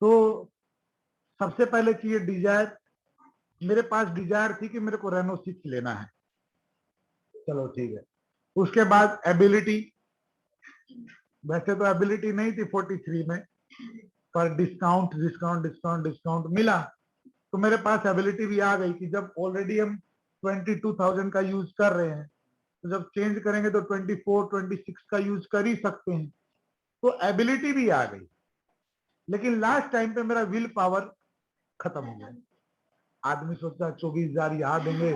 तो सबसे पहले चाहिए डिजायर। मेरे पास डिजायर थी कि मेरे को रेनो 6 लेना है, चलो ठीक है। उसके बाद एबिलिटी, वैसे तो एबिलिटी नहीं थी 43 में, पर डिस्काउंट डिस्काउंट डिस्काउंट डिस्काउंट मिला तो मेरे पास एबिलिटी भी आ गई कि जब ऑलरेडी हम 22,000 का यूज कर रहे हैं तो जब चेंज करेंगे तो 24 26 का यूज कर ही सकते हैं, तो एबिलिटी भी आ गई। लेकिन लास्ट टाइम पे मेरा विल पावर खत्म हो गया। आदमी सोचता है 24,000 यहाँ देंगे,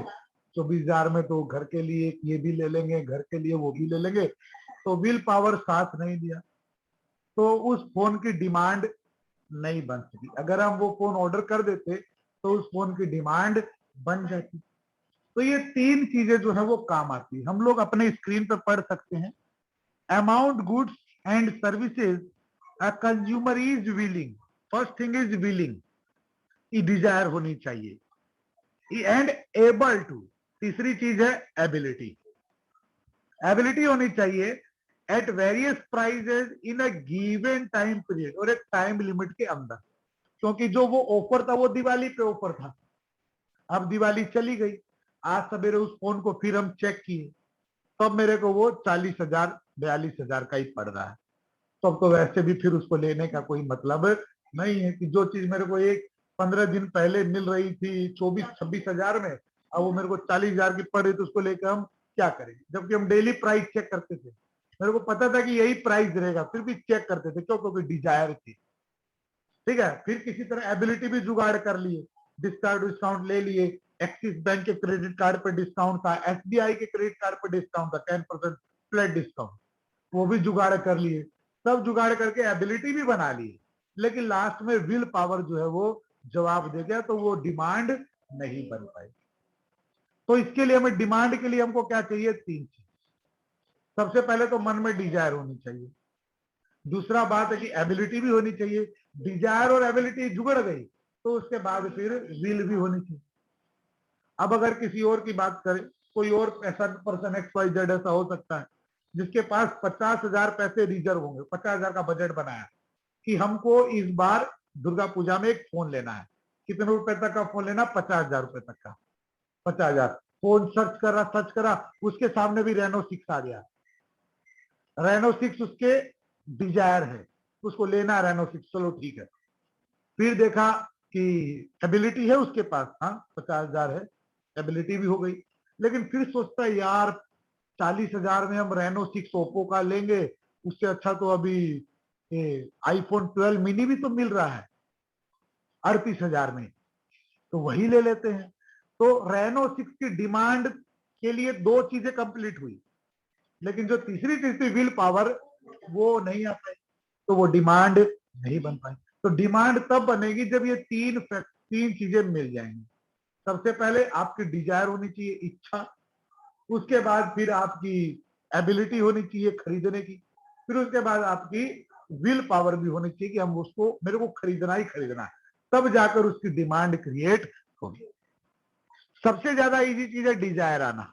24,000 में तो घर के लिए ये भी ले लेंगे, घर के लिए वो भी ले लेंगे, तो विल पावर साथ नहीं दिया, तो उस फोन की डिमांड नहीं बन सकी। अगर हम वो फोन ऑर्डर कर देते तो उस फोन की डिमांड बन जाती। तो ये 3 चीजें जो है वो काम आती है, हम लोग अपने स्क्रीन पर पढ़ सकते हैं। Amount goods and services a consumer is willing, first thing is willing, ये डिजायर होनी चाहिए, एंड एबल टू, तीसरी चीज है एबिलिटी। एबिलिटी होनी चाहिए at various prices in a given time period, और एक टाइम लिमिट के अंदर, क्योंकि जो वो ऑफर था वो दिवाली पे ऑफर था। अब दिवाली चली गई, आज सवेरे उस फोन को फिर हम चेक किए, तब मेरे को वो 40,000 42,000 का ही पड़ रहा है। तो अब तो वैसे भी फिर उसको लेने का कोई मतलब नहीं है कि जो चीज मेरे को एक 15 दिन पहले मिल रही थी 24-26,000 में, अब वो मेरे को 40,000 की पड़ रही, तो उसको लेकर हम क्या करेंगे? जबकि हम डेली प्राइस चेक करते थे, मेरे को पता था कि यही प्राइस रहेगा, फिर भी चेक करते थे, क्यों? क्योंकि डिजायर थी। ठीक है, फिर किसी तरह एबिलिटी भी जुगाड़ कर लिए, डिस्काउंट ले लिए। एक्सिस बैंक के क्रेडिट कार्ड पे डिस्काउंट था, एसबीआई के क्रेडिट कार्ड पे डिस्काउंट था 10% फ्लैट डिस्काउंट, वो भी जुगाड़ कर लिए। सब जुगाड़ करके एबिलिटी भी बना ली, लेकिन लास्ट में विल पावर जो है वो जवाब दे गया, तो वो डिमांड नहीं बन पाई। तो इसके लिए हमें डिमांड के लिए हमको क्या चाहिए? 3 चीज। सबसे पहले तो मन में डिजायर होनी चाहिए, दूसरा बात है कि एबिलिटी भी होनी चाहिए। डिजायर और एबिलिटी जुगड़ गई तो उसके बाद फिर विल भी होनी चाहिए। अब अगर किसी और की बात करें, कोई और ऐसा पर्सन XYZ ऐसा हो सकता है जिसके पास 50,000 पैसे रिजर्व होंगे, 50,000 का बजट बनाया कि हमको इस बार दुर्गा पूजा में एक फोन लेना है। कितने रुपए तक का फोन लेना? 50,000 रुपए तक का। 50,000 फोन सर्च करा, उसके सामने भी रेनो 6 आ गया। रेनो 6 उसके डिजायर है, उसको लेना रेनो 6, चलो ठीक है। फिर देखा कि एबिलिटी है उसके पास, हाँ 50,000 है, एबिलिटी भी हो गई। लेकिन फिर सोचता है यार 40,000 में हम रेनो 6 ओप्पो का लेंगे, उससे अच्छा तो अभी आईफोन 12 मिनी भी तो मिल रहा है 38,000 में, तो वही ले लेते हैं। तो रेनो 6 की डिमांड के लिए 2 चीजें कंप्लीट हुई, लेकिन जो तीसरी चीज थी विल पावर, वो नहीं आ पाई, तो वो डिमांड नहीं बन पाई। तो डिमांड तब बनेगी जब ये तीन चीजें मिल जाएंगी। सबसे पहले आपकी डिजायर होनी चाहिए, इच्छा, उसके बाद फिर आपकी एबिलिटी होनी चाहिए खरीदने की, फिर उसके बाद आपकी विल पावर भी होनी चाहिए कि हम उसको, मेरे को खरीदना ही खरीदना है, तब जाकर उसकी डिमांड क्रिएट होगी। सबसे ज्यादा इजी चीज है डिजायर आना।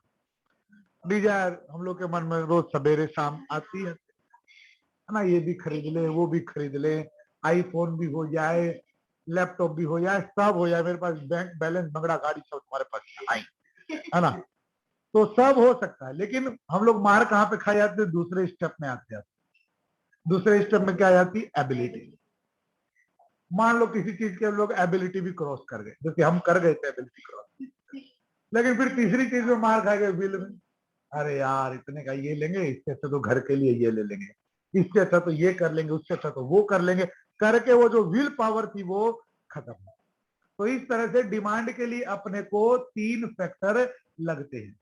डिजायर हम लोग के मन में रोज सवेरे शाम आती है ना, ये भी खरीद ले, वो भी खरीद ले, आईफोन भी हो जाए, लैपटॉप भी हो जाए, सब हो जाए, मेरे पास बैंक बैलेंस बंगड़ा गाड़ी सब तुम्हारे पास आई, है ना? तो सब हो सकता है, लेकिन हम लोग मार कहाँ पे खाए जाते हैं? दूसरे स्टेप में आते हैं। दूसरे स्टेप में क्या आ जाती है? एबिलिटी। मान लो किसी चीज के हम लोग एबिलिटी भी क्रॉस कर गए, जैसे हम कर गए थे एबिलिटी क्रॉस, लेकिन फिर तीसरी चीज में मार खा गए बिल में। अरे यार इतने का ये लेंगे, इससे अच्छा तो घर के लिए ये ले लेंगे, इससे अच्छा तो ये कर लेंगे, उससे अच्छा तो वो कर लेंगे, करके वो जो विल पावर थी वो खत्म। तो इस तरह से डिमांड के लिए अपने को 3 फैक्टर लगते हैं।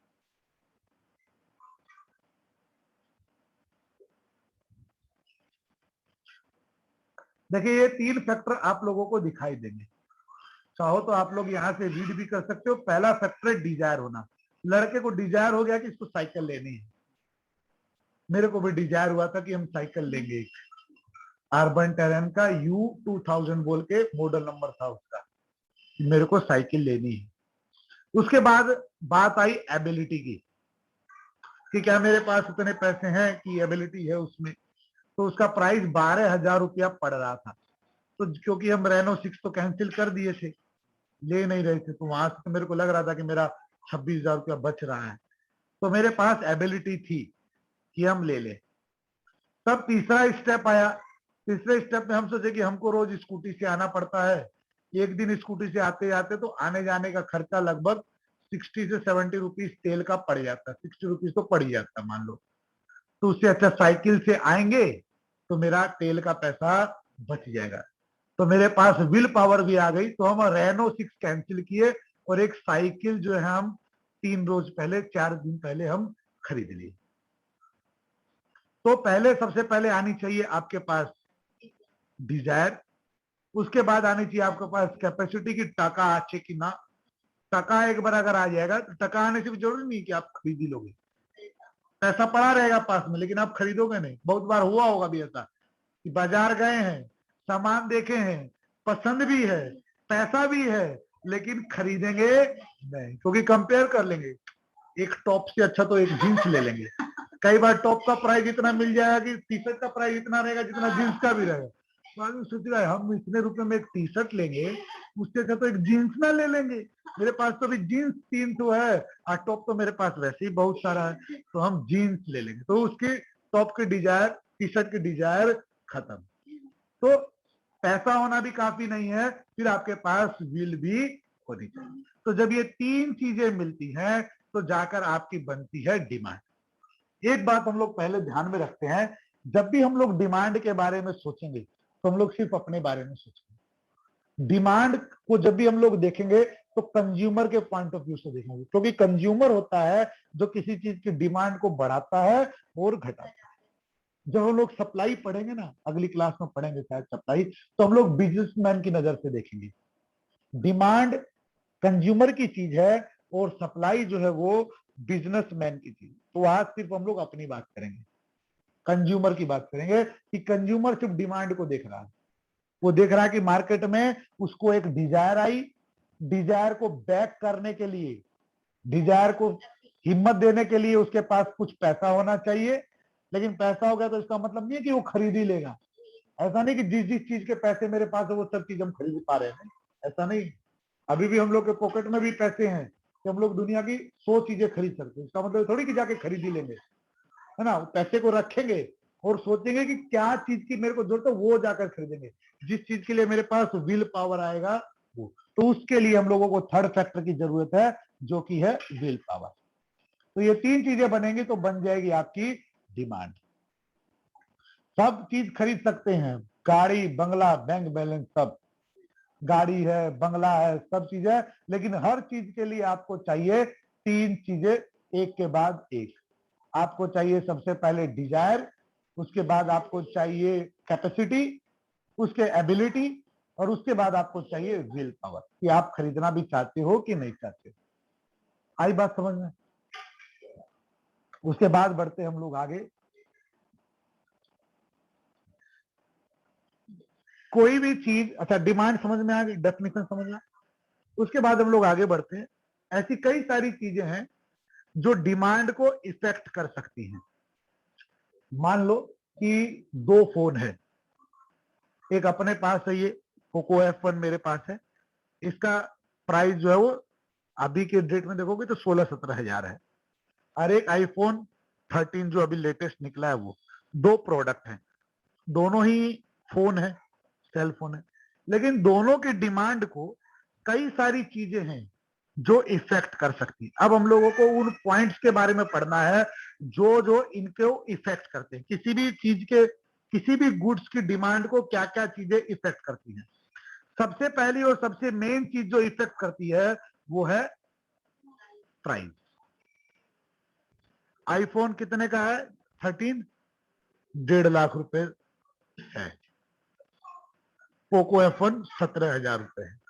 देखिए ये 3 फैक्टर आप लोगों को दिखाई देंगे, चाहो तो आप लोग यहाँ से रीड भी कर सकते हो। पहला फैक्टर डिजायर होना, लड़के को डिजायर हो गया कि इसको साइकिल लेनी है। मेरे को भी डिजायर हुआ था कि हम साइकिल लेंगे, अर्बन टेरेन का U2000 बोल के मॉडल नंबर था उसका, मेरे को साइकिल लेनी है। उसके बाद बात आई एबिलिटी की कि क्या मेरे पास उतने पैसे हैं कि एबिलिटी है उसमें। तो उसका प्राइस 12,000 रुपया पड़ रहा था, तो क्योंकि हम रेनो 6 तो कैंसिल कर दिए थे, ले नहीं रहे थे, तो वहां से तो मेरे को लग रहा था कि मेरा 26,000 रुपया बच रहा है, तो मेरे पास एबिलिटी थी कि हम ले लें। तब तीसरा स्टेप आया। तीसरे स्टेप में हम सोचे कि हमको रोज स्कूटी से आना पड़ता है, एक दिन स्कूटी से आते आते तो आने जाने का खर्चा लगभग 60 से 70 रुपीज तेल का पड़ जाता है, 60 रुपीज तो पड़ ही जाता मान लो। तो उससे अच्छा साइकिल से आएंगे तो मेरा तेल का पैसा बच जाएगा। तो मेरे पास विल पावर भी आ गई, तो हम रेनो 6 कैंसिल किए और एक साइकिल जो है हम 3 रोज पहले 4 दिन पहले हम खरीद लिए। तो पहले सबसे पहले आनी चाहिए आपके पास डिजायर, उसके बाद आनी चाहिए आपके पास कैपेसिटी की टका आछे की ना। टका एक बार अगर आ जाएगा तो टका आने से भी जरूरी नहीं कि आप खरीद ही लोगे, पैसा पड़ा रहेगा पास में लेकिन आप खरीदोगे नहीं। बहुत बार हुआ होगा भी ऐसा कि बाजार गए हैं, सामान देखे हैं, पसंद भी है, पैसा भी है, लेकिन खरीदेंगे नहीं, क्योंकि कंपेयर कर लेंगे, एक टॉप से अच्छा तो एक जींस ले लेंगे। कई बार टॉप का प्राइस इतना मिल जाएगा कि टी शर्ट का प्राइस इतना रहेगा जितना जींस का भी रहेगा। तो आदमी सोच रहा है हम इतने रुपए में एक टी शर्ट लेंगे, उससे अच्छा तो एक जींस ना ले लेंगे, मेरे पास तो भी जींस 3 तो है और टॉप तो मेरे पास वैसे ही बहुत सारा है, तो हम जीन्स ले लेंगे। तो उसकी टॉप की डिजायर, टी शर्ट की डिजायर खत्म। तो पैसा होना भी काफी नहीं है, फिर आपके पास विल भी होनी चाहिए। तो जब ये 3 चीजें मिलती हैं तो जाकर आपकी बनती है डिमांड। एक बात हम लोग पहले ध्यान में रखते हैं, जब भी हम लोग डिमांड के बारे में सोचेंगे तो हम लोग सिर्फ अपने बारे में सोचेंगे। डिमांड को जब भी हम लोग देखेंगे तो कंज्यूमर के पॉइंट ऑफ व्यू से देखेंगे, क्योंकि कंज्यूमर होता है जो किसी चीज की डिमांड को बढ़ाता है और घटाता है। जब हम लोग सप्लाई पढ़ेंगे ना, अगली क्लास में पढ़ेंगे शायद सप्लाई, तो हम लोग बिजनेसमैन की नजर से देखेंगे। डिमांड कंज्यूमर की चीज है और सप्लाई जो है वो बिजनेसमैन की चीज। तो आज सिर्फ हम लोग अपनी बात करेंगे, कंज्यूमर की बात करेंगे कि कंज्यूमर सिर्फ डिमांड को देख रहा है। वो देख रहा है कि मार्केट में उसको एक डिजायर आई, डिजायर को बैक करने के लिए, डिजायर को हिम्मत देने के लिए उसके पास कुछ पैसा होना चाहिए। लेकिन पैसा हो गया तो इसका मतलब नहीं है कि वो खरीद ही लेगा। ऐसा नहीं कि जिस जिस चीज के पैसे मेरे पास है वो सब चीज हम खरीद पा रहे हैं, ऐसा नहीं। अभी भी हम लोग के पॉकेट में भी पैसे हैं कि हम लोग दुनिया की 100 चीजें खरीद सकते हैं, इसका मतलब थोड़ी कि जाके खरीद ही लेंगे, है ना। पैसे को रखेंगे और सोचेंगे कि क्या चीज की मेरे को जरूरत है वो जाकर खरीदेंगे, जिस चीज के लिए मेरे पास विल पावर आएगा वो। तो उसके लिए हम लोगों को थर्ड फैक्टर की जरूरत है जो कि है विल पावर। तो ये 3 चीजें बनेंगी तो बन जाएगी आपकी डिमांड। सब चीज खरीद सकते हैं, गाड़ी, बंगला, बैंक बैलेंस, सब गाड़ी है, बंगला है, सब चीज है, लेकिन हर चीज के लिए आपको चाहिए 3 चीजें एक के बाद एक। आपको चाहिए सबसे पहले डिजायर, उसके बाद आपको चाहिए कैपेसिटी, उसके एबिलिटी, और उसके बाद आपको चाहिए विल पावर कि आप खरीदना भी चाहते हो कि नहीं चाहते। आई बात समझ में? उसके बाद बढ़ते हम लोग आगे। कोई भी चीज, अच्छा डिमांड समझ में आ गई, डेफिनेशन समझ में। उसके बाद हम लोग आगे बढ़ते हैं। ऐसी कई सारी चीजें हैं जो डिमांड को इफेक्ट कर सकती हैं। मान लो कि 2 फोन है, एक अपने पास है, ये पोको F1 मेरे पास है, इसका प्राइस जो है वो अभी के डेट में देखोगे तो 16-17 हजार है। और एक आईफोन 13 जो अभी लेटेस्ट निकला है वो। 2 प्रोडक्ट हैं, दोनों ही फोन है, सेल फोन है, लेकिन दोनों की डिमांड को कई सारी चीजें हैं जो इफेक्ट कर सकती है। अब हम लोगों को उन पॉइंट्स के बारे में पढ़ना है जो जो इनको इफेक्ट करते हैं, किसी भी चीज के, किसी भी गुड्स की डिमांड को क्या क्या चीजें इफेक्ट करती हैं। सबसे पहली और सबसे मेन चीज जो इफेक्ट करती है वो है प्राइस। आईफोन कितने का है? 13, 1.5 लाख रुपए है। पोको F1 17,000 रुपए है।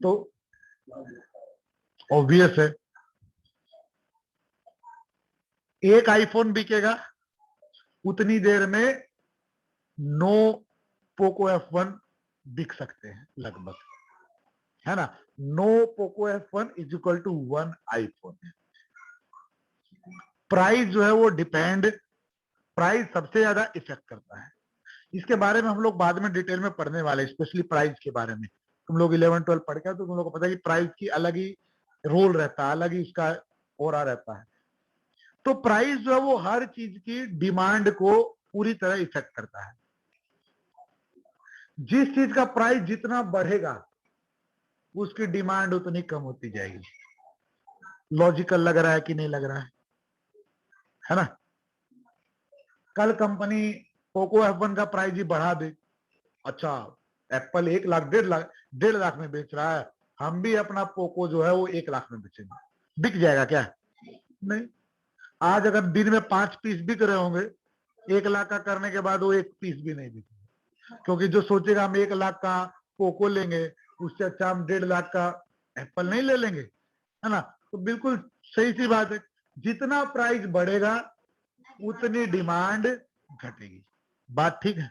तो ऑब्वियस है एक आईफोन बिकेगा उतनी देर में 9 पोको F1 बिक सकते हैं लगभग, है ना। 9 Poco F1 is equal to 1 iPhone. Price जो है वो डिपेंड, प्राइस सबसे ज्यादा इफेक्ट करता है। इसके बारे में हम लोग बाद में डिटेल में पढ़ने वाले, स्पेशली प्राइस के बारे में। तुम लोग 11-12 पढ़ के तो तुम लोग को पता है कि प्राइस की अलग ही रोल रहता है, अलग ही उसका ओरा रहता है। तो प्राइस जो है वो हर चीज की डिमांड को पूरी तरह इफेक्ट करता है। जिस चीज का प्राइस जितना बढ़ेगा उसकी डिमांड उतनी कम होती जाएगी। लॉजिकल लग रहा है कि नहीं लग रहा है ना? कल कंपनी पोको F1 का प्राइस ही बढ़ा दे, अच्छा एप्पल 1 लाख 1.5 लाख में बेच रहा है, हम भी अपना पोको जो है वो 1 लाख में बेचेंगे, बिक जाएगा क्या? नहीं। आज अगर दिन में 5 पीस बिक रहे होंगे, 1 लाख का करने के बाद वो 1 पीस भी नहीं बिकेगा, क्योंकि जो सोचेगा हम 1 लाख का पोको लेंगे, उससे अच्छा हम 1.5 लाख का एप्पल नहीं ले लेंगे, है ना? तो बिल्कुल सही सी बात है, जितना प्राइस बढ़ेगा उतनी डिमांड घटेगी। बात ठीक है?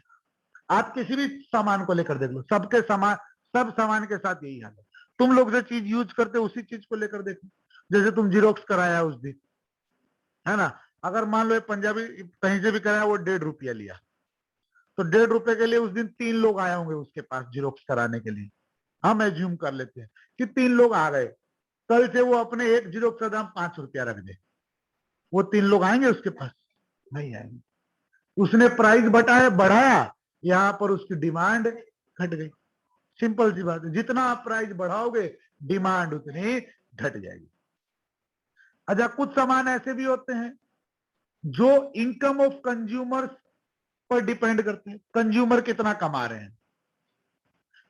आप किसी भी सामान को लेकर देख लो, सबके सामान, सब सामान के साथ यही हाल है। तुम लोग जो चीज यूज करते हो उसी चीज को लेकर देखो। जैसे तुम जीरोक्स कराया उस दिन, है ना? अगर मान लो पंजाबी कहीं से भी कराया, वो 1.5 रुपया लिया, तो 1.5 रुपए के लिए उस दिन 3 लोग आए होंगे उसके पास जीरोक्स कराने के लिए। हम एज्यूम कर लेते हैं कि 3 लोग आ गए, कल से वो अपने एक जीरोक्स का दाम 5 रुपया रख दे, वो 3 लोग आएंगे उसके पास? नहीं आएंगे। उसने प्राइस बढ़ाया, यहां पर उसकी डिमांड घट गई। सिंपल सी बात है, जितना आप प्राइस बढ़ाओगे डिमांड उतनी घट जाएगी। अच्छा, कुछ सामान ऐसे भी होते हैं जो इनकम ऑफ कंज्यूमर्स पर डिपेंड करते हैं, कंज्यूमर कितना कमा रहे हैं।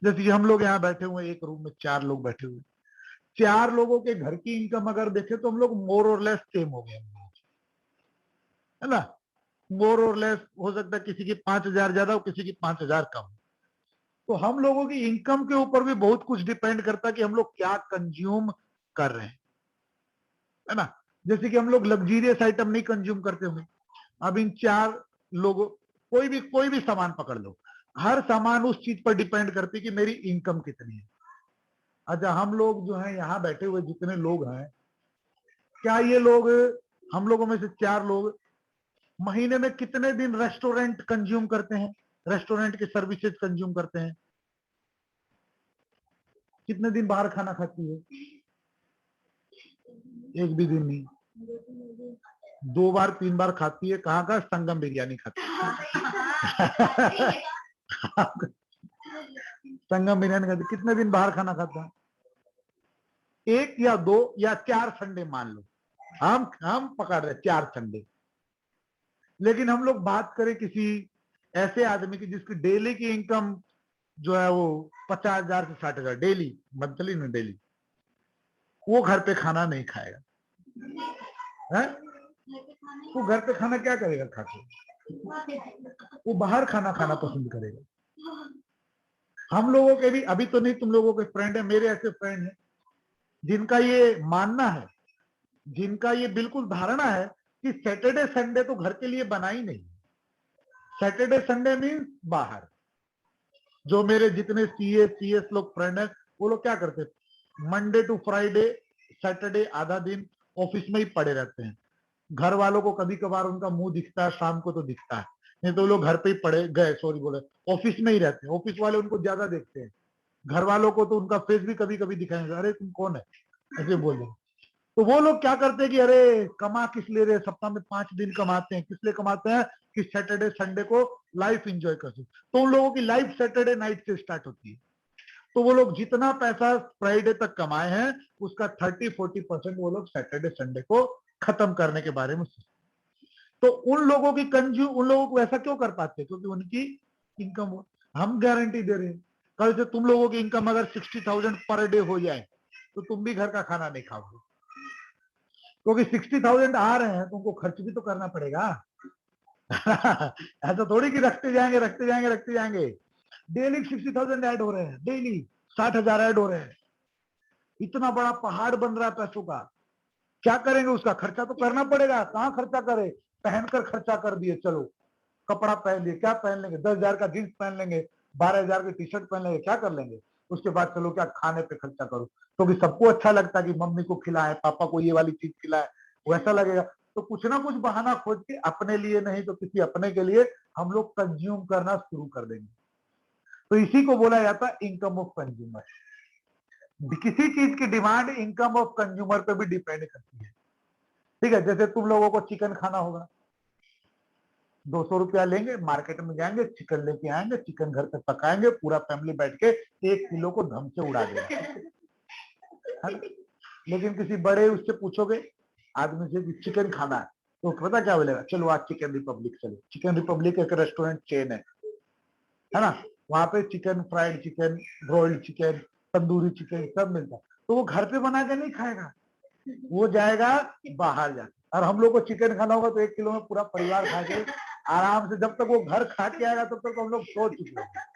जैसे कि हम लोग यहाँ बैठे हुए, एक रूम में 4 लोग बैठे हुए, 4 लोगों के घर की इनकम अगर देखें तो हम लोग मोर और लेस सेम हो गए, है ना? मोर और लेस हो सकता है किसी की 5,000 ज्यादा हो, किसी की 5,000 कम। तो हम लोगों की इनकम के ऊपर भी बहुत कुछ डिपेंड करता है कि हम लोग क्या कंज्यूम कर रहे हैं, है ना? जैसे कि हम लोग लग्जरियस आइटम नहीं कंज्यूम करते होंगे। अब इन 4 लोगों, कोई भी सामान पकड़ लो, हर सामान उस चीज पर डिपेंड करती है कि मेरी इनकम कितनी है। अच्छा, हम लोग जो है यहाँ बैठे हुए जितने लोग हैं, क्या ये लोग, हम लोगों में से 4 लोग महीने में कितने दिन रेस्टोरेंट कंज्यूम करते हैं, रेस्टोरेंट के सर्विसेज कंज्यूम करते हैं? कितने दिन बाहर खाना खाती है? एक भी दिन नहीं। 2 बार 3 बार खाती है। कहाँ का? संगम बिरयानी खाती है। संगम बिरयानी खाती। कितने दिन बाहर खाना खाता है? 1 या 2 या 4 संडे मान लो, हम पकड़ रहे 4 संडे। लेकिन हम लोग बात करें किसी ऐसे आदमी की जिसकी डेली की इनकम जो है वो 50,000 से 60,000 डेली, मंथली नहीं डेली, वो घर पे खाना नहीं खाएगा, है? वो घर पे खाना क्या करेगा खाके? वो बाहर खाना खाना पसंद करेगा। हम लोगों के भी, अभी तो नहीं, तुम लोगों के फ्रेंड है, मेरे ऐसे फ्रेंड है जिनका ये मानना है, जिनका ये बिल्कुल धारणा है कि सैटरडे संडे तो घर के लिए बना ही नहीं, सैटरडे संडे मीन्स बाहर। जो मेरे जितने सीएस लोग फ्रेंड है, वो लोग क्या करते हैं, मंडे टू फ्राइडे, सैटरडे आधा दिन ऑफिस में ही पड़े रहते हैं। घर वालों को कभी कभार उनका मुंह दिखता है, शाम को तो दिखता है, नहीं तो लोग घर पे ही पड़े गए, सॉरी बोले, ऑफिस में ही रहते हैं। ऑफिस वाले उनको ज्यादा देखते हैं, घर वालों को तो उनका फेस भी कभी कभी दिखाएंगे, अरे तुम कौन है, ऐसे बोल रहे। तो वो लोग क्या करते हैं कि अरे कमा किस लिए रहे, सप्ताह में 5 दिन कमाते हैं, किस लिए कमाते हैं कि सैटरडे संडे को लाइफ एंजॉय कर सके। तो उन लोगों की लाइफ सैटरडे नाइट से स्टार्ट होती है। तो वो लोग जितना पैसा फ्राइडे तक कमाए हैं उसका 30-40% वो लोग सैटरडे संडे को खत्म करने के बारे में सोचते। तो उन लोगों को ऐसा क्यों कर पाते? क्योंकि उनकी इनकम, हम गारंटी दे रहे हैं, कल से तुम लोगों की इनकम अगर 60,000 पर डे हो जाए तो तुम भी घर का खाना नहीं खाओगे, क्योंकि 60,000 आ रहे हैं, तुमको खर्च भी तो करना पड़ेगा। ऐसा थोड़ी कि रखते जाएंगे। डेली 60,000 ऐड हो रहे हैं, डेली 60,000 ऐड हो रहे हैं, इतना बड़ा पहाड़ बन रहा है पैसों का। क्या करेंगे? उसका खर्चा तो करना पड़ेगा। कहाँ खर्चा करे? पहनकर खर्चा कर दिए, चलो कपड़ा पहन लिए, क्या पहन लेंगे? 10,000 का जींस पहन लेंगे, 12,000 की टी शर्ट पहन लेंगे, क्या कर लेंगे? उसके बाद चलो क्या खाने पे खर्चा करो, क्योंकि सबको अच्छा लगता है कि मम्मी को खिलाए, पापा को ये वाली चीज खिलाए, वैसा लगेगा। तो कुछ ना कुछ बहाना खोज के अपने लिए नहीं तो किसी अपने के लिए हम लोग कंज्यूम करना शुरू कर देंगे। तो इसी को बोला जाता है इनकम ऑफ कंज्यूमर। किसी चीज की डिमांड इनकम ऑफ कंज्यूमर पे भी डिपेंड करती है। ठीक है, जैसे तुम लोगों को चिकन खाना होगा, 200 रुपया लेंगे, मार्केट में जाएंगे, चिकन लेके आएंगे, चिकन घर पे पकाएंगे, पूरा फैमिली बैठ के 1 किलो को धम से उड़ा देगा, है ना। लेकिन किसी बड़े उससे पूछोगे आदमी से कि चिकन खाना है, तो पता क्या बोलेगा, चलो आज चिकन रिपब्लिक चलो। चिकन रिपब्लिक एक रेस्टोरेंट चेन है ना, वहां पे chicken, fried chicken, broiled chicken, tandoori chicken सब मिलता है। तो वो घर पे बना के नहीं खाएगा, वो जाएगा बाहर जाके। और हम लोग को चिकन खाना होगा तो 1 किलो में पूरा परिवार खा के आराम से, जब तक वो घर खा के आएगा तब तक हम लोग सो चुके हैं।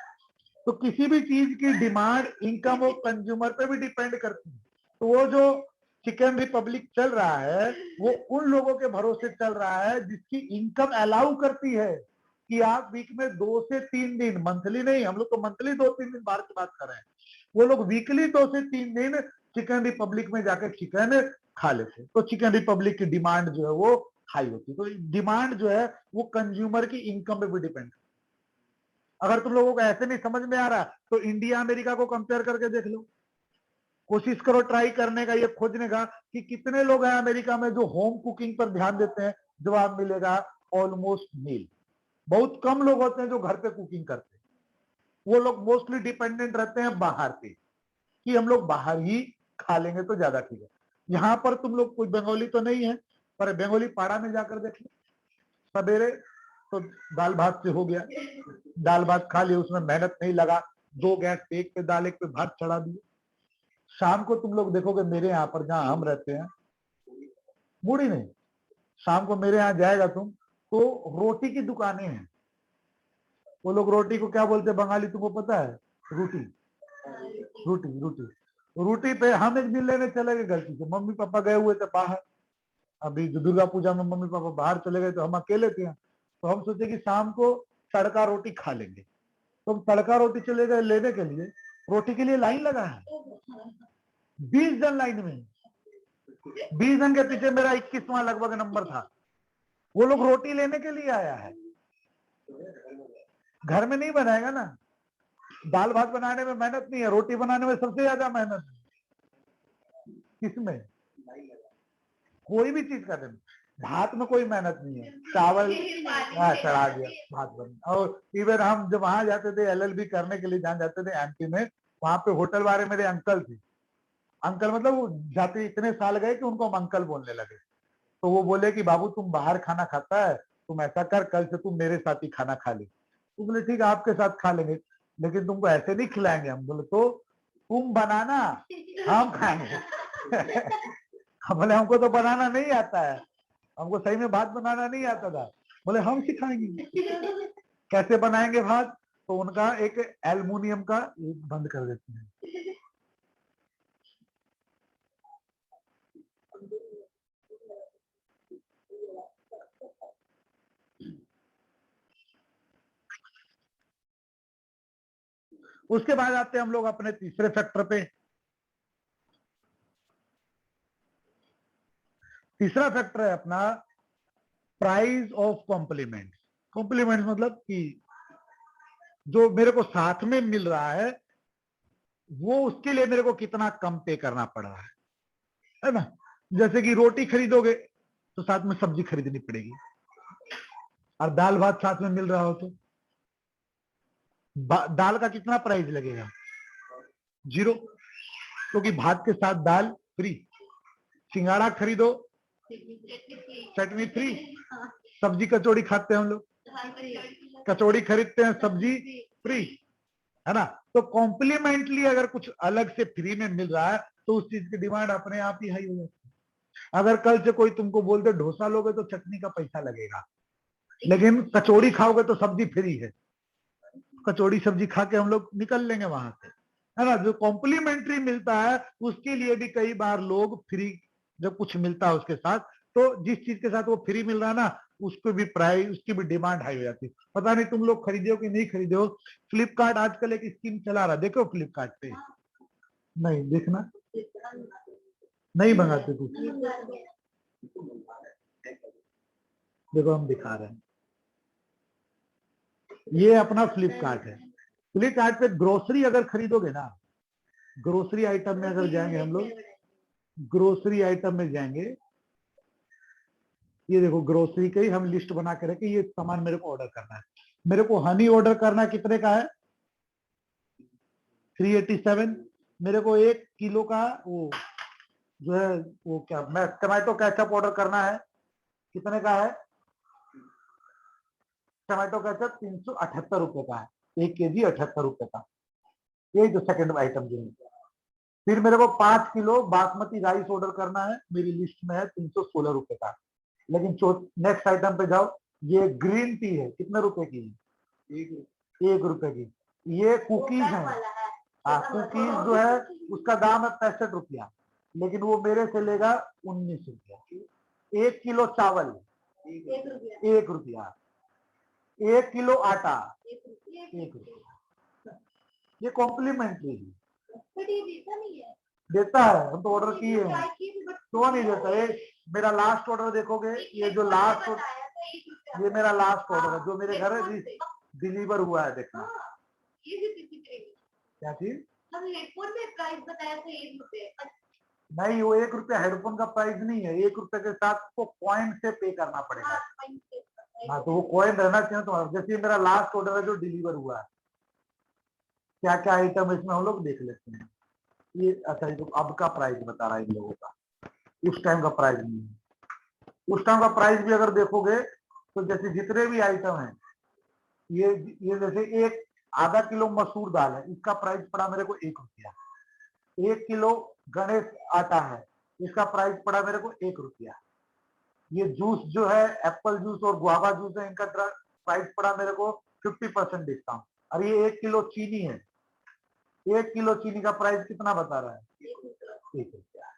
तो किसी भी चीज की डिमांड इनकम ऑफ कंज्यूमर पे भी डिपेंड करती है। तो वो जो चिकन रिपब्लिक चल रहा है वो उन लोगों के भरोसे चल रहा है जिसकी इनकम अलाउ करती है कि आप वीक में 2 से 3 दिन, मंथली नहीं, हम लोग तो मंथली 2-3 दिन बाहर की बात कर रहे हैं, वो लोग वीकली 2 से 3 दिन चिकन रिपब्लिक में जाकर चिकन खा लेते। तो चिकन रिपब्लिक की डिमांड जो है वो हाई होती है। तो डिमांड जो है वो कंज्यूमर की इनकम पे भी डिपेंड। अगर तुम लोगों को ऐसे नहीं समझ में आ रहा तो इंडिया अमेरिका को कंपेयर करके देख लो, कोशिश करो ट्राई करने का, ये खोजने का कि कितने लोग हैं अमेरिका में जो होम कुकिंग पर ध्यान देते हैं। जवाब मिलेगा ऑलमोस्ट नील। बहुत कम लोग होते हैं जो घर पे कुकिंग करते हैं, वो लोग मोस्टली डिपेंडेंट रहते हैं बाहर पे कि हम लोग बाहर ही खा लेंगे तो ज्यादा ठीक है। यहाँ पर तुम लोग, कोई बंगाली तो नहीं है, पर बंगाली पाड़ा में जाकर देख लो, सवेरे तो दाल भात से हो गया, दाल भात खा लिया, उसमें मेहनत नहीं लगा, 2 गैस पे, एक पे दाल एक पे भात चढ़ा दिए। शाम को तुम लोग देखोगे मेरे यहाँ पर जहाँ हम रहते हैं, बूढ़ी नहीं, शाम को मेरे यहाँ जाएगा तुम तो रोटी की दुकानें हैं। वो लोग रोटी को क्या बोलते हैं बंगाली तुमको पता है? रोटी, रोटी, रोटी। रोटी पे हम एक दिन लेने चले गए गलती से, मम्मी पापा गए हुए थे बाहर, अभी दुर्गा पूजा में मम्मी पापा बाहर चले गए तो हम अकेले थे, तो हम सोचे कि शाम को तड़का रोटी खा लेंगे। तो हम तड़का रोटी चले गए लेने के लिए, रोटी के लिए लाइन लगा है, 20 जन लाइन में, 20 जन के पीछे मेरा 21वां लगभग नंबर था। वो लोग रोटी लेने के लिए आया है, घर में नहीं बनाएगा ना। दाल भात बनाने में मेहनत नहीं है, रोटी बनाने में सबसे ज्यादा मेहनत है। किसमें? कोई भी चीज का नहीं, भात में कोई मेहनत नहीं है, चावल चढ़ा दिया भात बन। और इवन हम जब वहां जाते थे LLB करने के लिए, जहां जाते थे MP में, वहां पे होटल वाले मेरे अंकल थे। अंकल मतलब वो जाते इतने साल गए कि उनको हम अंकल बोलने लगे। तो वो बोले कि बाबू तुम बाहर खाना खाता है, तुम ऐसा कर कल से तुम मेरे साथ ही खाना खा ले। तो बोले ठीक है आपके साथ खा लेंगे, लेकिन तुमको ऐसे नहीं खिलाएंगे। हम बोले तो तुम बनाना, हम खाएंगे। हम बोले हमको तो बनाना नहीं आता है, हमको सही में भात बनाना नहीं आता था। बोले हम सिखाएंगे। कैसे बनाएंगे भात? तो उनका एक एल्युमिनियम का बंद कर देते हैं, उसके बाद आते हैं हम लोग अपने तीसरे फैक्टर पे। तीसरा फैक्टर है अपना प्राइस ऑफ कॉम्प्लीमेंट। कॉम्प्लीमेंट मतलब कि जो मेरे को साथ में मिल रहा है वो उसके लिए मेरे को कितना कम पे करना पड़ रहा है ना। जैसे कि रोटी खरीदोगे तो साथ में सब्जी खरीदनी पड़ेगी, और दाल भात साथ में मिल रहा हो तो दाल का कितना प्राइस लगेगा? 0, क्योंकि भात के साथ दाल फ्री। सिंगाड़ा खरीदो चटनी फ्री। सब्जी कचौड़ी खाते हैं हम लोग, कचौड़ी खरीदते हैं सब्जी फ्री, है ना। तो कॉम्प्लीमेंटली अगर कुछ अलग से फ्री में मिल रहा है तो उस चीज की डिमांड अपने आप ही हाई हो जाती है। अगर कल से कोई तुमको बोल दे डोसा लोगे तो चटनी का पैसा लगेगा, लेकिन कचौड़ी खाओगे तो सब्जी फ्री है, कचौड़ी सब्जी खा के हम लोग निकल लेंगे वहां से, है ना। जो कॉम्प्लीमेंट्री मिलता है उसके लिए भी कई बार लोग फ्री, जब कुछ मिलता है उसके साथ, तो जिस चीज के साथ वो फ्री मिल रहा है ना उसको भी प्राइस, उसकी भी डिमांड हाई हो जाती है। पता नहीं तुम लोग खरीदे हो कि नहीं खरीदे हो। फ्लिपकार्ट आजकल एक स्कीम चला रहा है, देखो फ्लिपकार्ट पे। नहीं देखना, नहीं मंगाते कुछ, देखो हम दिखा रहे हैं, ये अपना फ्लिपकार्ट है। फ्लिपकार्ट पे ग्रोसरी अगर खरीदोगे ना, ग्रोसरी आइटम में अगर जाएंगे हम लोग, ग्रोसरी आइटम में जाएंगे, ये देखो ग्रोसरी के ही हम लिस्ट बना के रखे, ये सामान मेरे को ऑर्डर करना है। मेरे को हनी ऑर्डर करना है, कितने का है? 387। मेरे को 1 किलो का वो जो है वो क्या, मैं टमाटो केचप ऑर्डर करना है, कितने का है? टमाटो केचप 378 रुपए का है, 1 केजी 78 रुपए का। यही तो सेकंड आइटम जो है। फिर मेरे को 5 किलो बासमती राइस ऑर्डर करना है, मेरी लिस्ट में है 316 रुपए का। लेकिन नेक्स्ट आइटम पे जाओ, ये ग्रीन टी है, कितने रुपए की है? 1 रुपए की। ये कुकीज है, हाँ कुकीज जो है उसका दाम है 65 रुपया, लेकिन वो मेरे से लेगा 19 रुपया। 1 किलो चावल 1 रुपया, 1 किलो आटा 1 रुपया। ये कॉम्प्लीमेंट्री देता है, हम तो ऑर्डर किए हैं तो नहीं देता। ये मेरा लास्ट ऑर्डर देखोगे, ये जो लास्ट, ये मेरा लास्ट ऑर्डर है जो मेरे घर डिलीवर हुआ है, देखना। क्या चीज? हेडफोन में प्राइस बताया था 1 रुपए। नहीं, वो 1 रुपया हेडफोन का प्राइस नहीं है, 1 रुपए के साथ को कॉइन से पे करना पड़ेगा। हाँ तो वो कॉइन रहना चाहिए। तो जैसे मेरा लास्ट ऑर्डर है जो डिलीवर हुआ है, क्या क्या आइटम है इसमें हम लोग देख लेते हैं। ये अच्छा, ये तो अब का प्राइस बता रहा है इन लोगों का, उस टाइम का प्राइस नहीं है। उस टाइम का प्राइस भी अगर देखोगे तो जैसे जितने भी आइटम है, ये जैसे एक आधा किलो मसूर दाल है, इसका प्राइस पड़ा मेरे को 1 रुपया। 1 किलो गणेश आटा है, इसका प्राइस पड़ा मेरे को 1 रुपया। ये जूस जो है एप्पल जूस और गुआवा जूस है, इनका प्राइस पड़ा मेरे को 50% डिस्काउंट। और ये 1 किलो चीनी है, 1 किलो चीनी का प्राइस कितना बता रहा है? 1 रुपया।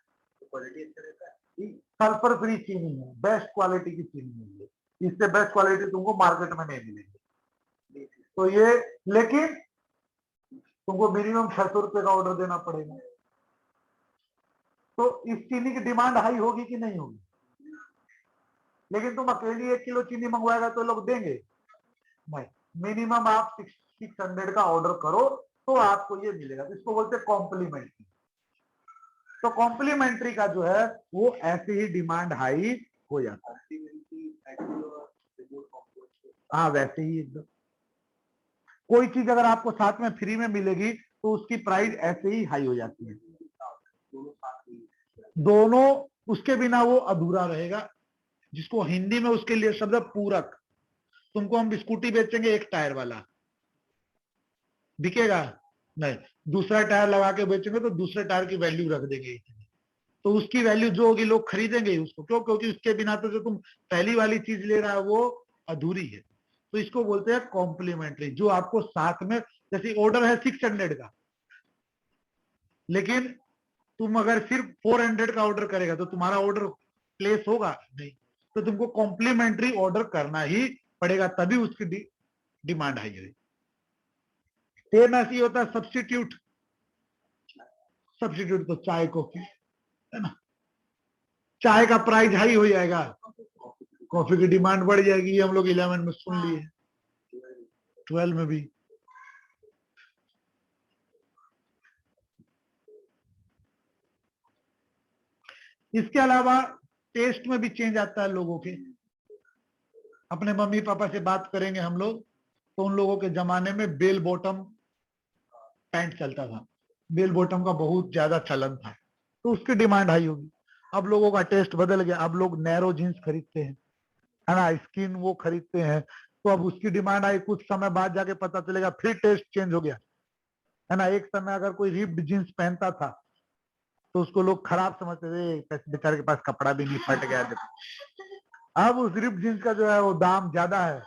सल्फर फ्री चीनी है, बेस्ट क्वालिटी की चीनी है ये, इससे बेस्ट क्वालिटी तुमको मार्केट में नहीं मिलेगी। तो ये, लेकिन तुमको मिनिमम 600 रुपए का ऑर्डर देना पड़ेगा। तो इस चीनी की डिमांड हाई होगी कि नहीं होगी? लेकिन तुम अकेली 1 किलो चीनी मंगवाएगा तो लोग देंगे नहीं। मिनिमम आप 600 का ऑर्डर करो तो आपको ये मिलेगा। तो इसको बोलते हैं कॉम्प्लीमेंट्री। तो कॉम्प्लीमेंट्री का जो है वो ऐसे ही डिमांड हाई हो जाता है। हाँ वैसे ही एकदम, कोई चीज अगर आपको साथ में फ्री में मिलेगी तो उसकी प्राइस ऐसे ही हाई हो जाती है। दोनों, उसके बिना वो अधूरा रहेगा, जिसको हिंदी में उसके लिए शब्द पूरक। तुमको हम स्कूटी बेचेंगे 1 टायर वाला, बिकेगा नहीं। दूसरा टायर लगा के बेचेंगे तो दूसरे टायर की वैल्यू रख देंगे, तो उसकी वैल्यू जो होगी लोग खरीदेंगे उसको। क्यों? क्योंकि उसके बिना तो जो तुम पहली वाली चीज ले रहा है वो अधूरी है। तो इसको बोलते हैं कॉम्प्लीमेंट्री, जो आपको साथ में, जैसे ऑर्डर है 600 का, लेकिन तुम अगर सिर्फ 400 का ऑर्डर करेगा तो तुम्हारा ऑर्डर प्लेस होगा नहीं। तो तुमको कॉम्प्लीमेंट्री ऑर्डर करना ही पड़ेगा, तभी उसकी डिमांड हाई है। सेम ऐसे ही होता है सब्स्टिट्यूट। सब्स्टिट्यूट तो चाय कॉफी है ना, चाय का प्राइस हाई हो जाएगा, कॉफी की डिमांड बढ़ जाएगी। ये हम लोग 11 में सुन लिए, 12 में भी। इसके अलावा टेस्ट में भी चेंज आता है लोगों के। अपने मम्मी पापा से बात करेंगे हम लोग तो उन लोगों के जमाने में बेल बॉटम पैंट चलता था, बेल बॉटम का बहुत ज्यादा चलन था, तो उसकी डिमांड हाई होगी। अब लोगों का टेस्ट बदल गया, अब लोग नैरो जींस खरीदते हैं, है ना, स्किन वो खरीदते हैं। तो अब उसकी डिमांड आई, कुछ समय बाद जाके पता चलेगा फिर टेस्ट चेंज हो गया, है ना। एक समय अगर कोई रिप्ड जींस पहनता था तो उसको लोग खराब समझते थे, बेचारे के पास कपड़ा भी नहीं, फट गया। अब उस रिप्ड जींस का जो है वो दाम ज्यादा है।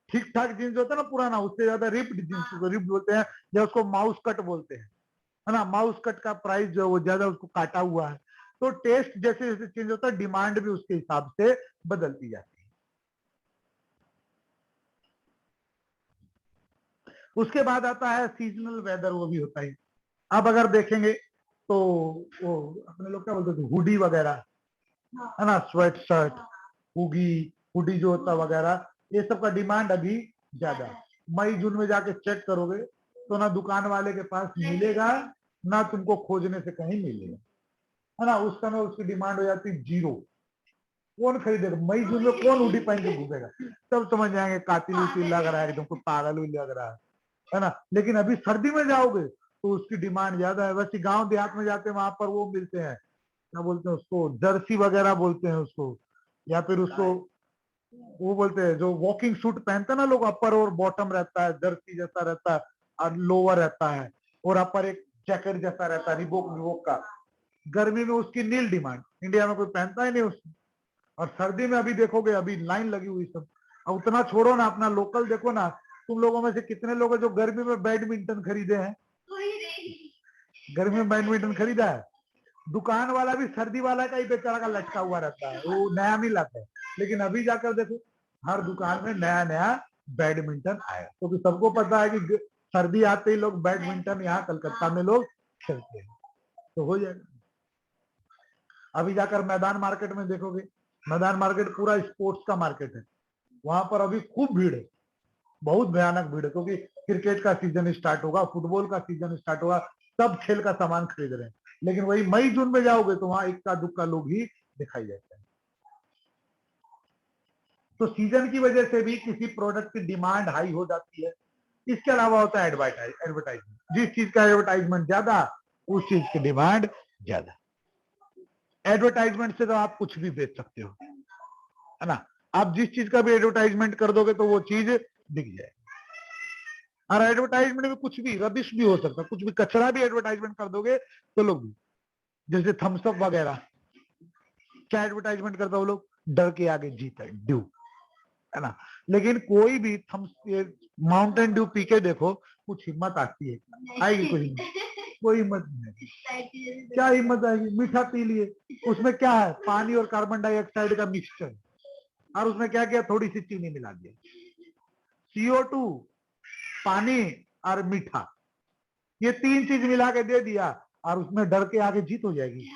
ठीक ठाक जींस होता है ना पुराना, उससे ज्यादा रिप्ड जींस को रिप्ड बोलते हैं, या उसको माउस कट बोलते हैं, है ना। माउस कट का प्राइस जो है वो ज्यादा, उसको काटा हुआ है। तो टेस्ट जैसे जैसे चेंज होता है, डिमांड भी उसके हिसाब से बदलती जाती है। उसके बाद आता है सीजनल वेदर, वो भी होता है। अब अगर देखेंगे तो वो अपने लोग क्या बोलते थे, हुडी वगैरह, है ना, स्वेट शर्ट, हुगी, हुडी जो होता वगैरह, ये सब का डिमांड अभी ज्यादा। मई जून में जाके चेक करोगे तो ना दुकान वाले के पास मिलेगा, ना तुमको खोजने से कहीं मिलेगा, है ना। उस समय उसकी डिमांड हो जाती है जीरो। कौन खरीदेगा मई जून में? कौन हुडी पहन के घूमेगा? तब समझ जाएंगे कातिल उतिल लग रहा है, तुमको पागल भी लग रहा है ना। लेकिन अभी सर्दी में जाओगे तो उसकी डिमांड ज्यादा है। वैसे गांव देहात में जाते हैं, वहां पर वो मिलते हैं, क्या बोलते हैं उसको, जर्सी वगैरह बोलते हैं उसको, या फिर उसको वो बोलते हैं जो वॉकिंग सूट पहनते हैं ना लोग, अपर और बॉटम रहता है, जर्सी जैसा रहता है, और लोअर रहता है, और अपर एक जैकेट जैसा रहता है, रिबोक विबोक का। गर्मी में उसकी नील डिमांड, इंडिया में कोई पहनता ही नहीं उसको। और सर्दी में अभी देखोगे, अभी लाइन लगी हुई सब। अब उतना छोड़ो ना, अपना लोकल देखो ना, तुम लोगों में से कितने लोग हैं जो गर्मी में बैडमिंटन खरीदे हैं? गर्मी में बैडमिंटन खरीदा है? दुकान वाला भी सर्दी वाला का ही बेचारा का लटका हुआ रहता है, वो नया नहीं लाता है। लेकिन अभी जाकर देखो, हर दुकान में नया नया बैडमिंटन आया, क्योंकि तो सबको पता है कि सर्दी आते ही लोग बैडमिंटन यहाँ कलकत्ता में लोग खेलते हैं, तो हो जाएगा। अभी जाकर मैदान मार्केट में देखोगे, मैदान मार्केट पूरा स्पोर्ट्स का मार्केट है, वहां पर अभी खूब भीड़ है, बहुत भयानक भीड़ है, क्योंकि क्रिकेट का सीजन स्टार्ट होगा, फुटबॉल का सीजन स्टार्ट होगा, सब खेल का सामान खरीद रहे हैं। लेकिन वही मई जून में जाओगे तो वहां इक्का दुक्का लोग ही दिखाई देते हैं। तो सीजन की वजह से भी किसी प्रोडक्ट की डिमांड हाई हो जाती है। इसके अलावा होता है एडवर्टाइजमेंट, जिस चीज का एडवर्टाइजमेंट ज्यादा, उस चीज की डिमांड ज्यादा। एडवर्टाइजमेंट से तो आप कुछ भी बेच सकते हो, है ना। आप जिस चीज का भी एडवर्टाइजमेंट कर दोगे तो वो चीज दिख जाए। और एडवर्टाइजमेंट में कुछ भी रबिश भी हो सकता है, कुछ भी कचरा भी एडवर्टाइजमेंट कर दोगे तो लोग भी, जैसे थम्सअप वगैरह, क्या एडवर्टाइजमेंट करता है वो लोग? डर के आगे जीत है, ड्यू, है ना। लेकिन कोई भी माउंटेन ड्यू पी के देखो, कुछ हिम्मत आती है? आएगी कोई हिम्मत नहीं। क्या हिम्मत आएगी? मीठा पी लिए, उसमें क्या है? पानी और कार्बन डाइऑक्साइड का मिक्सचर, और उसमें क्या किया? थोड़ी सी चीनी मिला दिया, CO2, पानी और मीठा, ये तीन चीज मिला के दे दिया, और उसमें डर के आगे जीत हो जाएगी।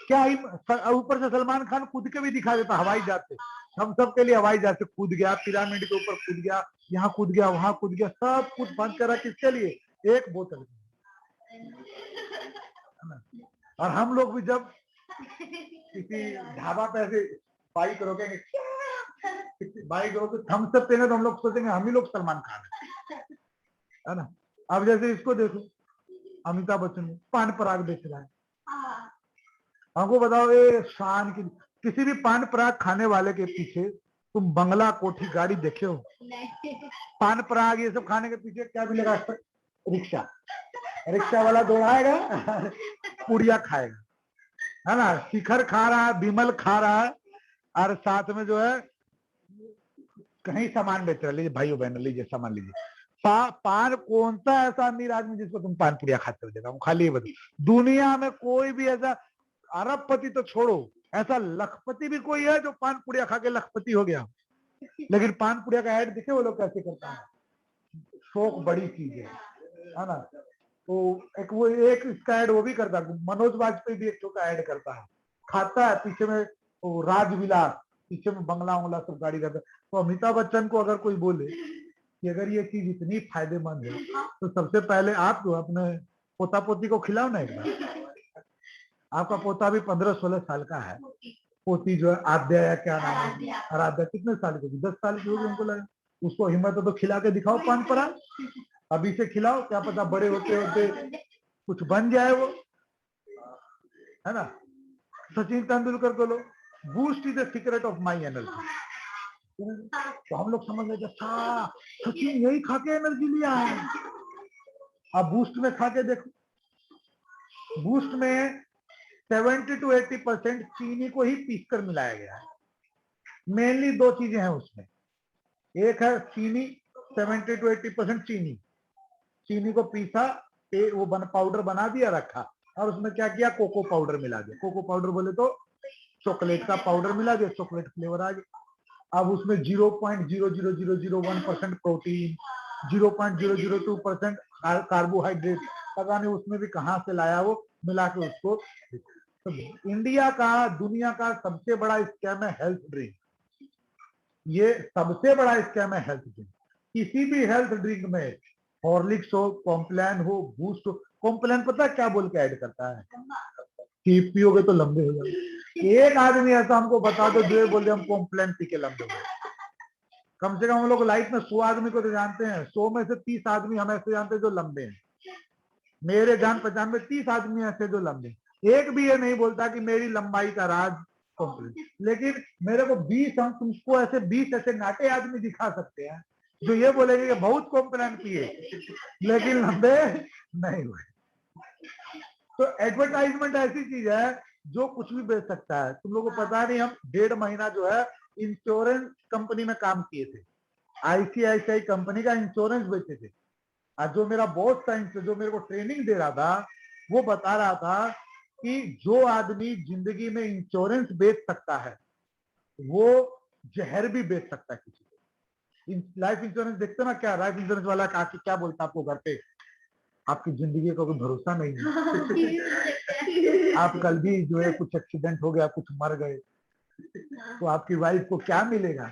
क्या ही, ऊपर से सलमान खान कूद के भी दिखा देता हवाई जहाज से, हम सब के लिए हवाई जहाज से कूद गया, पिरामिड के ऊपर कूद गया, यहाँ कूद गया, वहां कूद गया, सब कुछ बंद करा, किसके लिए? एक बोतल। और हम लोग भी जब किसी ढाबा पे ऐसे बाइक रोकेंगे, बाइक रोके थम्स अप पीने, तो हम लोग सोचेंगे हम ही लोग सलमान खान है ना। अब जैसे इसको देखो, अमिताभ बच्चन पान पराग बेच रहा है, हमको बताओ ये शान की, किसी भी पान पराग खाने वाले के पीछे तुम बंगला, कोठी, गाड़ी देखे हो? पान पराग ये सब खाने के पीछे क्या मिलेगा? रिक्शा, रिक्शा वाला दौड़ाएगा, पुड़िया खाएगा, है ना। शिखर खा रहा है, विमल खा रहा है, और साथ में जो है कहीं सामान बेच रहा है। लीजिए भाइयों बहनों, लीजिए सामान लीजिए। पान, कौन सा ऐसा अमीर आदमी जिसको तुम पान पुड़िया खाते हो देखा? खाली बताओ, दुनिया में कोई भी ऐसा, अरबपति तो छोड़ो, ऐसा लखपति भी कोई है जो पान पुड़िया खा के लखपति हो गया? लेकिन पान पुड़िया का ऐड देखे वो लोग कैसे करता है? शौक बड़ी चीज है ना। तो एक वो एक इसका ऐड वो भी करता है, मनोज वाजपेयी भी एक छोटा ऐड करता है, खाता है, पीछे में वो राजविलास, पीछे में बंगला उंगला सब गाड़ी करता है। तो अमिताभ बच्चन को अगर कोई बोले कि अगर ये चीज इतनी फायदेमंद है, तो सबसे पहले आप जो अपने पोता पोती को खिलाओ ना एक बार। आपका पोता भी 15-16 साल का है, पोती जो है आद्या या क्या नाम है, आराध्या, कितने साल की? 10 साल की होगी उनको लगा। उसको हिम्मत हो तो खिला के दिखाओ पान पराग, अभी से खिलाओ, क्या पता बड़े होते होते कुछ बन जाए वो, है ना। सचिन तेंदुलकर को लो, Boost is the secret of my energy, तो हम लोग समझ लेते अच्छा सचिन यही खा के एनर्जी लिया है। अब बूस्ट में खा के देखो, बूस्ट में 70 to 80% चीनी को ही पीस कर मिलाया गया है। मेनली दो चीजें हैं उसमें, एक है चीनी, 70 to 80% चीनी, चीनी को पीसा, वो पाउडर बना दिया, रखा, और उसमें क्या किया? कोको पाउडर मिला दिया। कोको पाउडर बोले तो चॉकलेट का पाउडर मिला दिया, चॉकलेट फ्लेवर आ गया। अब उसमें 0.00001% प्रोटीन, 0.002% कार्बोहाइड्रेट, पता नहीं उसमें भी कहां से लाया वो, मिला के उसको तो इंडिया का, दुनिया का सबसे बड़ा स्कैम है हेल्थ ड्रिंक। ये सबसे बड़ा स्कैम है हेल्थ ड्रिंक। किसी भी हेल्थ ड्रिंक में हॉर्लिक्स हो, कॉम्प्लान हो, बूस्ट हो, कॉम्प्लान पता क्या बोल के ऐड करता है कि पियोगे तो लंबे हो जाओगे। एक आदमी ऐसा हमको बता दो जो बोल दे हम कॉम्प्लान पी के लंबे हो। कम से कम हम लोग लाइफ में 100 आदमी को तो जानते हैं, 100 में से 30 आदमी हम ऐसे जानते हैं जो लंबे हैं। मेरे जान पहचान में 30 आदमी ऐसे जो लंबे, एक भी ये नहीं बोलता कि मेरी लंबाई का राज कॉम्प्लान। लेकिन मेरे को 20, हम तुमको ऐसे 20 ऐसे नाटे आदमी दिखा सकते हैं जो ये बोलेंगे कि बहुत कॉम्प्लान पिए लेकिन लंबे नहीं हुए। तो एडवर्टाइजमेंट ऐसी चीज है जो कुछ भी बेच सकता है। तुम लोगों को पता नहीं, हम 1.5 महीना जो है इंश्योरेंस कंपनी में काम किए थे। आईसीआईसीआई कंपनी का इंश्योरेंस बेचे थे। आज जो मेरा बॉस था, जो मेरे को ट्रेनिंग दे रहा था, वो बता रहा था कि जो आदमी जिंदगी में इंश्योरेंस बेच सकता है वो जहर भी बेच सकता है किसी को। लाइफ इंश्योरेंस देखते ना, क्या लाइफ इंश्योरेंस वाला आके क्या बोलता है आपको घर पे, आपकी जिंदगी का कोई भरोसा नहीं है। आप कल भी जो है कुछ एक्सीडेंट हो गया, कुछ मर गए, तो आपकी वाइफ को क्या मिलेगा,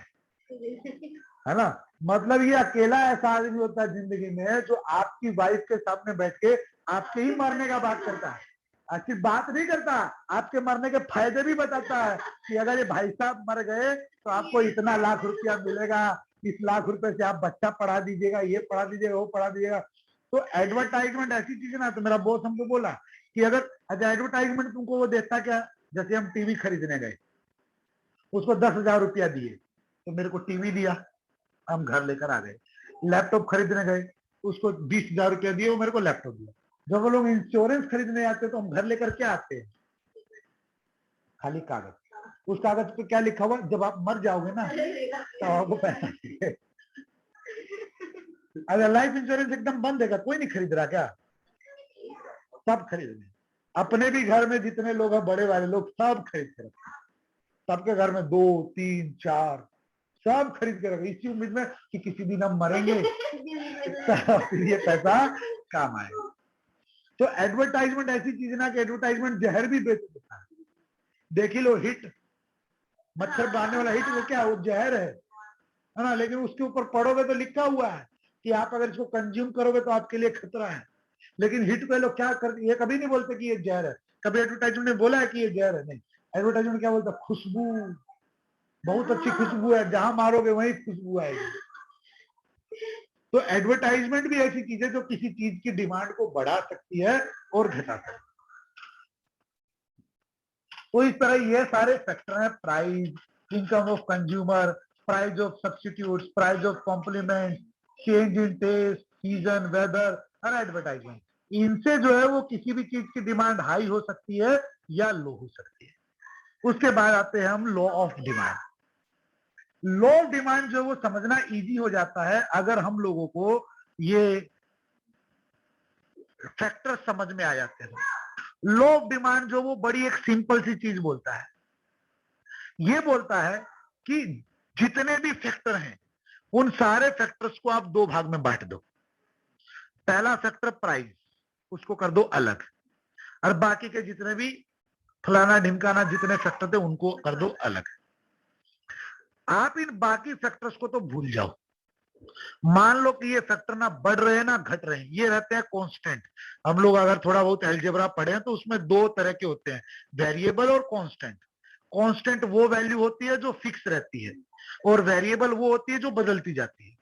है ना। मतलब ये अकेला ऐसा आदमी होता है जिंदगी में जो आपकी वाइफ के सामने बैठ के आपके ही मरने का बात करता है। सिर्फ बात नहीं करता, आपके मरने के फायदे भी बताता है कि अगर ये भाई साहब मर गए तो आपको इतना लाख रुपया मिलेगा, इस लाख रुपए से आप बच्चा पढ़ा दीजिएगा, ये पढ़ा दीजिएगा, वो पढ़ा दीजिएगा। तो एडवर्टाइजमेंट ऐसी चीज है ना। तो मेरा बॉस हमको बोला कि अगर एडवर्टाइजमेंट तुमको वो देता क्या, जैसे हम टीवी खरीदने गए, उसको 10,000 रुपया दिए तो मेरे को टीवी दिया, हम घर लेकर आ गए। लैपटॉप खरीदने गए, उसको 20,000 रुपया दिए, वो मेरे को लैपटॉप दिया। जब वो लोग इंश्योरेंस खरीदने आते तो हम घर लेकर क्या आते हैं, खाली कागज। उस कागज पे क्या लिखा हुआ, जब आप मर जाओगे ना तो आपको पैसा चाहिए। अगर लाइफ इंश्योरेंस एकदम बंद है, कोई नहीं खरीद रहा क्या, सब खरीद रहे। अपने भी घर में जितने लोग हैं बड़े वाले लोग सब खरीद के रखे, सबके घर में 2, 3, 4 सब खरीद के रखे, इसी उम्मीद में कि किसी दिन हम मरेंगे तो फिर ये पैसा काम आएगा। तो एडवर्टाइजमेंट ऐसी चीज है ना कि एडवर्टाइजमेंट जहर भी बेच देता है। देख ही लो हिट, मच्छर मारने वाला हिट, वो क्या, वो जहर है ना। लेकिन उसके ऊपर पढ़ोगे तो लिखा हुआ है कि आप अगर इसको कंज्यूम करोगे तो आपके लिए खतरा है। लेकिन हिट पे लोग क्या करते, ये कभी नहीं बोलते कि ये जहर है। कभी एडवर्टाइजमेंट ने बोला है कि ये जहर है, नहीं। एडवर्टाइजमेंट क्या बोलता है, खुशबू, बहुत अच्छी खुशबू है, जहां मारोगे वहीं खुशबू आएगी। तो एडवर्टाइजमेंट भी ऐसी चीज है जो किसी चीज की डिमांड को बढ़ा सकती है और घटा सकती है। तो इस तरह ये सारे फैक्टर हैं, price, income of consumer, price of substitutes, price of complement, change in taste, season, weather और एडवर्टाइजमेंट। इनसे जो है वो किसी भी चीज की डिमांड हाई हो सकती है या लो हो सकती है। उसके बाद आते हैं हम law of demand. Law of demand जो वो समझना इजी हो जाता है अगर हम लोगों को ये फैक्टर समझ में आ जाते हैं। लॉ ऑफ डिमांड जो वो बड़ी एक सिंपल सी चीज बोलता है, ये बोलता है कि जितने भी फैक्टर हैं उन सारे फैक्टर्स को आप दो भाग में बांट दो। पहला फैक्टर प्राइस, उसको कर दो अलग, और बाकी के जितने भी फलाना ढिमकाना जितने फैक्टर थे उनको कर दो अलग। आप इन बाकी फैक्टर्स को तो भूल जाओ। मान लो कि ये फैक्टर ना बढ़ रहे हैं ना घट रहे हैं, ये रहते हैं कांस्टेंट। हम लोग अगर थोड़ा बहुत अलजेब्रा पढ़े हैं तो उसमें दो तरह के होते हैं, वेरिएबल और कांस्टेंट। कांस्टेंट वो वैल्यू होती है जो फिक्स रहती है, और वेरिएबल वो होती है जो बदलती जाती है।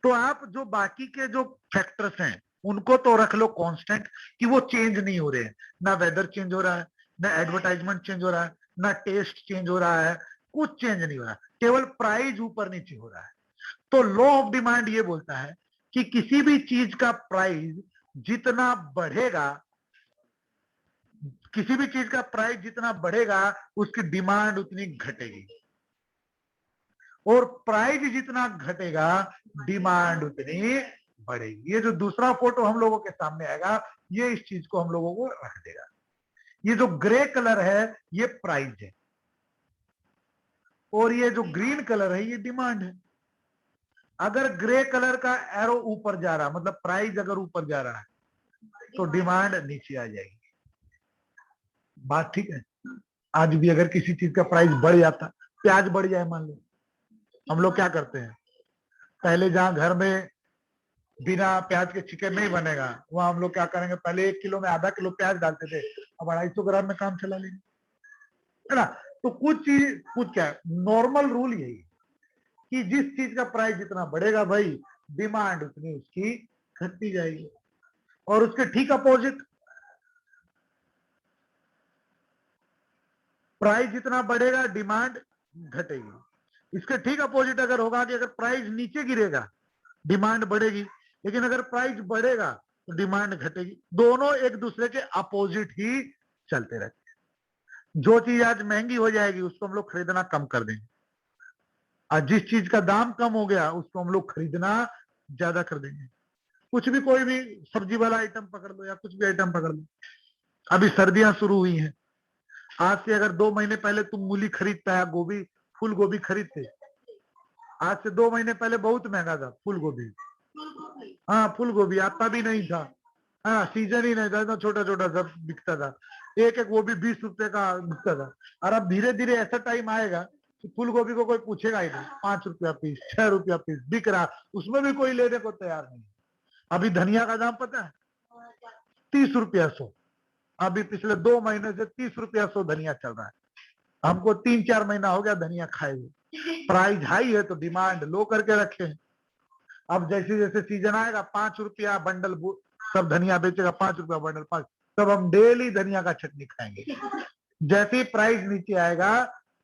तो आप जो बाकी के जो फैक्टर्स हैं उनको तो रख लो कांस्टेंट कि वो चेंज नहीं हो रहे हैं। ना वेदर चेंज हो रहा है, ना एडवर्टाइजमेंट चेंज हो रहा है, ना टेस्ट चेंज हो रहा है, कुछ चेंज नहीं हो रहा है, केवल प्राइस ऊपर नीचे हो रहा है। तो लॉ ऑफ डिमांड ये बोलता है कि किसी भी चीज का प्राइस जितना बढ़ेगा, किसी भी चीज का प्राइस जितना बढ़ेगा उसकी डिमांड उतनी घटेगी, और प्राइस जितना घटेगा डिमांड उतनी बढ़ेगी। ये जो दूसरा फोटो हम लोगों के सामने आएगा ये इस चीज को हम लोगों को रख देगा। ये जो ग्रे कलर है ये प्राइस है, और ये जो ग्रीन कलर है ये डिमांड है। अगर ग्रे कलर का एरो ऊपर जा रहा, मतलब प्राइस अगर ऊपर जा रहा है तो डिमांड नीचे आ जाएगी। बात ठीक है। आज भी अगर किसी चीज का प्राइस बढ़ जाता, प्याज बढ़ जाए मान लो, हम लोग क्या करते हैं, पहले जहां घर में बिना प्याज के चिकन नहीं बनेगा, वहां हम लोग क्या करेंगे, पहले 1 किलो में आधा किलो प्याज डालते थे, अब 250 ग्राम में काम चला लेंगे, है ना। तो कुछ क्या नॉर्मल रूल यही कि जिस चीज का प्राइस जितना बढ़ेगा भाई, डिमांड उतनी उसकी घटती जाएगी। और उसके ठीक अपोजिट, प्राइस जितना बढ़ेगा डिमांड घटेगी। इसके ठीक अपोजिट अगर होगा कि अगर प्राइस नीचे गिरेगा डिमांड बढ़ेगी, लेकिन अगर प्राइस बढ़ेगा तो डिमांड घटेगी। दोनों एक दूसरे के अपोजिट ही चलते रहते हैं। जो चीज आज महंगी हो जाएगी उसको हम लोग खरीदना कम कर देंगे, और जिस चीज का दाम कम हो गया उसको हम लोग खरीदना ज्यादा कर देंगे। कुछ भी, कोई भी सब्जी वाला आइटम पकड़ लो या कुछ भी आइटम पकड़ लो, अभी सर्दियां शुरू हुई हैं, आज से अगर 2 महीने पहले तुम मूली खरीदता है, गोभी, फूल गोभी खरीदते, आज से 2 महीने पहले बहुत महंगा था फूल गोभी। हाँ, फूल गोभी आता भी नहीं था, हाँ, सीजन ही नहीं था, इतना छोटा छोटा सब बिकता था, एक एक गोभी 20 रुपए का बिकता था। और अब धीरे धीरे ऐसा टाइम आएगा कि फूल गोभी को कोई पूछेगा ही नहीं, 5 रुपया पीस, 6 रुपया पीस बिक रहा, उसमें भी कोई लेने को तैयार नहीं। अभी धनिया का दाम पता है, 30 रुपया 100। अभी पिछले 2 महीने से 30 रुपया 100 धनिया चल रहा है। हमको 3-4 महीना हो गया धनिया खाए हुए। प्राइस हाई है तो डिमांड लो करके रखे हैं। अब जैसे जैसे सीजन आएगा 5 रुपया बंडल सब धनिया बेचेगा, 5 रुपया बंडल, 5, तब हम डेली धनिया का चटनी खाएंगे। जैसे ही प्राइस नीचे आएगा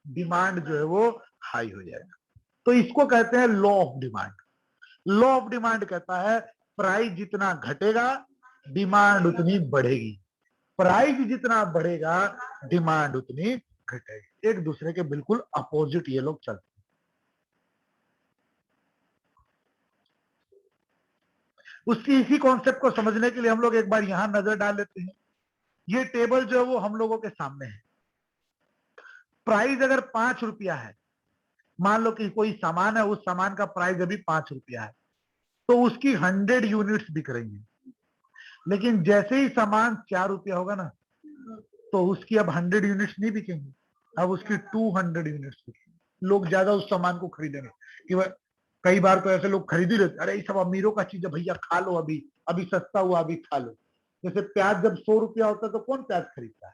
डिमांड जो है वो हाई हो जाएगा। तो इसको कहते हैं law of demand. Law of demand कहता है प्राइस जितना घटेगा डिमांड उतनी बढ़ेगी, प्राइस जितना बढ़ेगा डिमांड उतनी घटेगी। एक दूसरे के बिल्कुल अपोजिट ये लोग चलते हैं। उसकी इसी कॉन्सेप्ट को समझने के लिए हम लोग एक बार यहां नजर डाल लेते हैं। ये टेबल जो है वो हम लोगों के सामने है। प्राइस अगर 5 रुपया है, मान लो कि कोई सामान है, उस सामान का प्राइस अभी 5 रुपया है, तो उसकी 100 यूनिट्स बिक रही है। लेकिन जैसे ही सामान 4 रुपया होगा ना, तो उसकी अब 100 यूनिट्स नहीं बिकेंगी, अब उसकी 200 यूनिट्स बिकेंगी। लोग ज्यादा उस सामान को खरीदेंगे कि वह, कई बार तो ऐसे लोग खरीद ही लेते, अरे ये सब अमीरों का चीज है भैया, खा लो, अभी अभी सस्ता हुआ, अभी खा लो। जैसे प्याज जब 100 रुपया होता है तो कौन प्याज खरीदता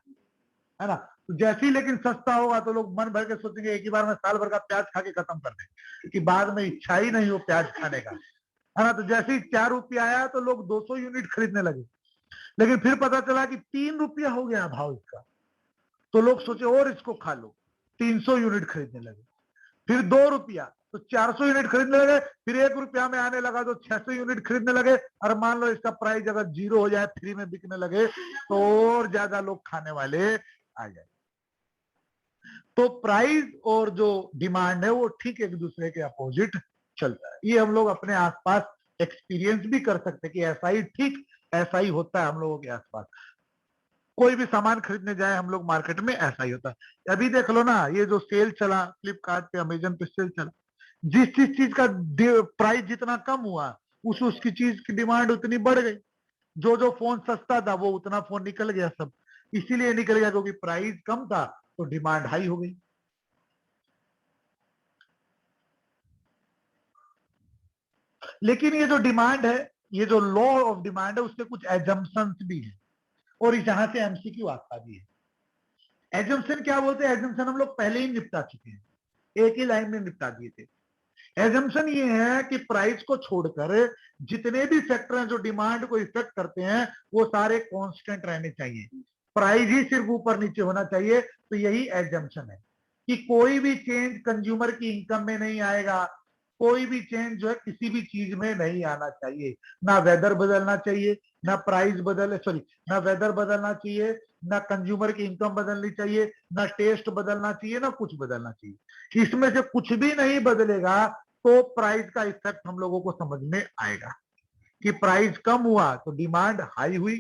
है ना। तो जैसे ही लेकिन सस्ता होगा तो लोग मन भर के सोचेंगे एक ही बार में साल भर का प्याज खा के खत्म कर दें, कि बाद में इच्छा ही नहीं हो प्याज खाने का, है ना। तो जैसे ही 4 रुपया आया तो लोग 200 यूनिट खरीदने लगे। लेकिन फिर पता चला कि 3 रुपया हो गया भाव इसका, तो लोग सोचे और इसको खा लो, 300 यूनिट खरीदने लगे। फिर 2 रुपया तो 400 यूनिट खरीदने लगे। फिर 1 रुपया में आने लगा तो 600 यूनिट खरीदने लगे। और मान लो इसका प्राइस अगर 0 हो जाए, फ्री में बिकने लगे, तो और ज्यादा लोग खाने वाले आ जाए। तो प्राइस और जो डिमांड है वो ठीक एक दूसरे के अपोजिट चलता है। ये हम लोग अपने आसपास एक्सपीरियंस भी कर सकते हैं कि ऐसा ही, ठीक ऐसा ही होता है हम लोगों के आसपास। कोई भी सामान खरीदने जाए हम लोग मार्केट में, ऐसा ही होता है। अभी देख लो ना, ये जो सेल चला फ्लिपकार्ट पे, अमेजन पे सेल चला, जिस जिस चीज का प्राइस जितना कम हुआ, उसकी चीज की डिमांड उतनी बढ़ गई। जो जो फोन सस्ता था वो उतना फोन निकल गया सब। इसीलिए निकल गया क्योंकि प्राइस कम था तो डिमांड हाई हो गई। लेकिन ये जो डिमांड है, ये जो लॉ ऑफ डिमांड है, उसके कुछ एजम्पशंस भी है, और यहां से एमसीक्यू आता भी है। एजम्पशन क्या बोलते हैं, एजम्पशन हम लोग पहले ही निपटा चुके हैं, एक ही लाइन में निपटा दिए थे। एजम्पशन ये है कि प्राइस को छोड़कर जितने भी फैक्टर हैं जो डिमांड को इफेक्ट करते हैं, वो सारे कांस्टेंट रहने चाहिए, प्राइस ही सिर्फ ऊपर नीचे होना चाहिए। तो यही एजम्पशन है कि कोई भी चेंज कंज्यूमर की इनकम में नहीं आएगा, कोई भी चेंज जो है किसी भी चीज में नहीं आना चाहिए। ना वेदर बदलना चाहिए, ना प्राइस बदल, सॉरी, ना वेदर बदलना चाहिए, ना कंज्यूमर की इनकम बदलनी चाहिए, ना टेस्ट बदलना चाहिए, ना कुछ बदलना चाहिए। इसमें से कुछ भी नहीं बदलेगा तो प्राइस का इफेक्ट हम लोगों को समझ में आएगा कि प्राइस कम हुआ तो डिमांड हाई हुई,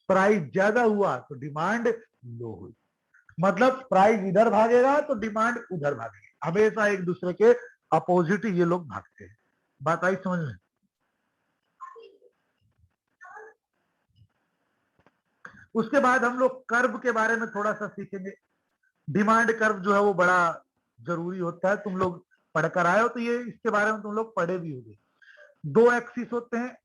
प्राइस ज्यादा हुआ तो डिमांड लो हुई। मतलब प्राइस इधर भागेगा तो डिमांड उधर भागेगी, हमेशा एक दूसरे के अपोजिट ये लोग भागते हैं। बात आई समझ में। उसके बाद हम लोग कर्व के बारे में थोड़ा सा सीखेंगे। डिमांड कर्व जो है वो बड़ा जरूरी होता है, तुम लोग पढ़कर आए हो तो ये इसके बारे में तुम लोग पढ़े भी होंगे। दो एक्सिस होते हैं,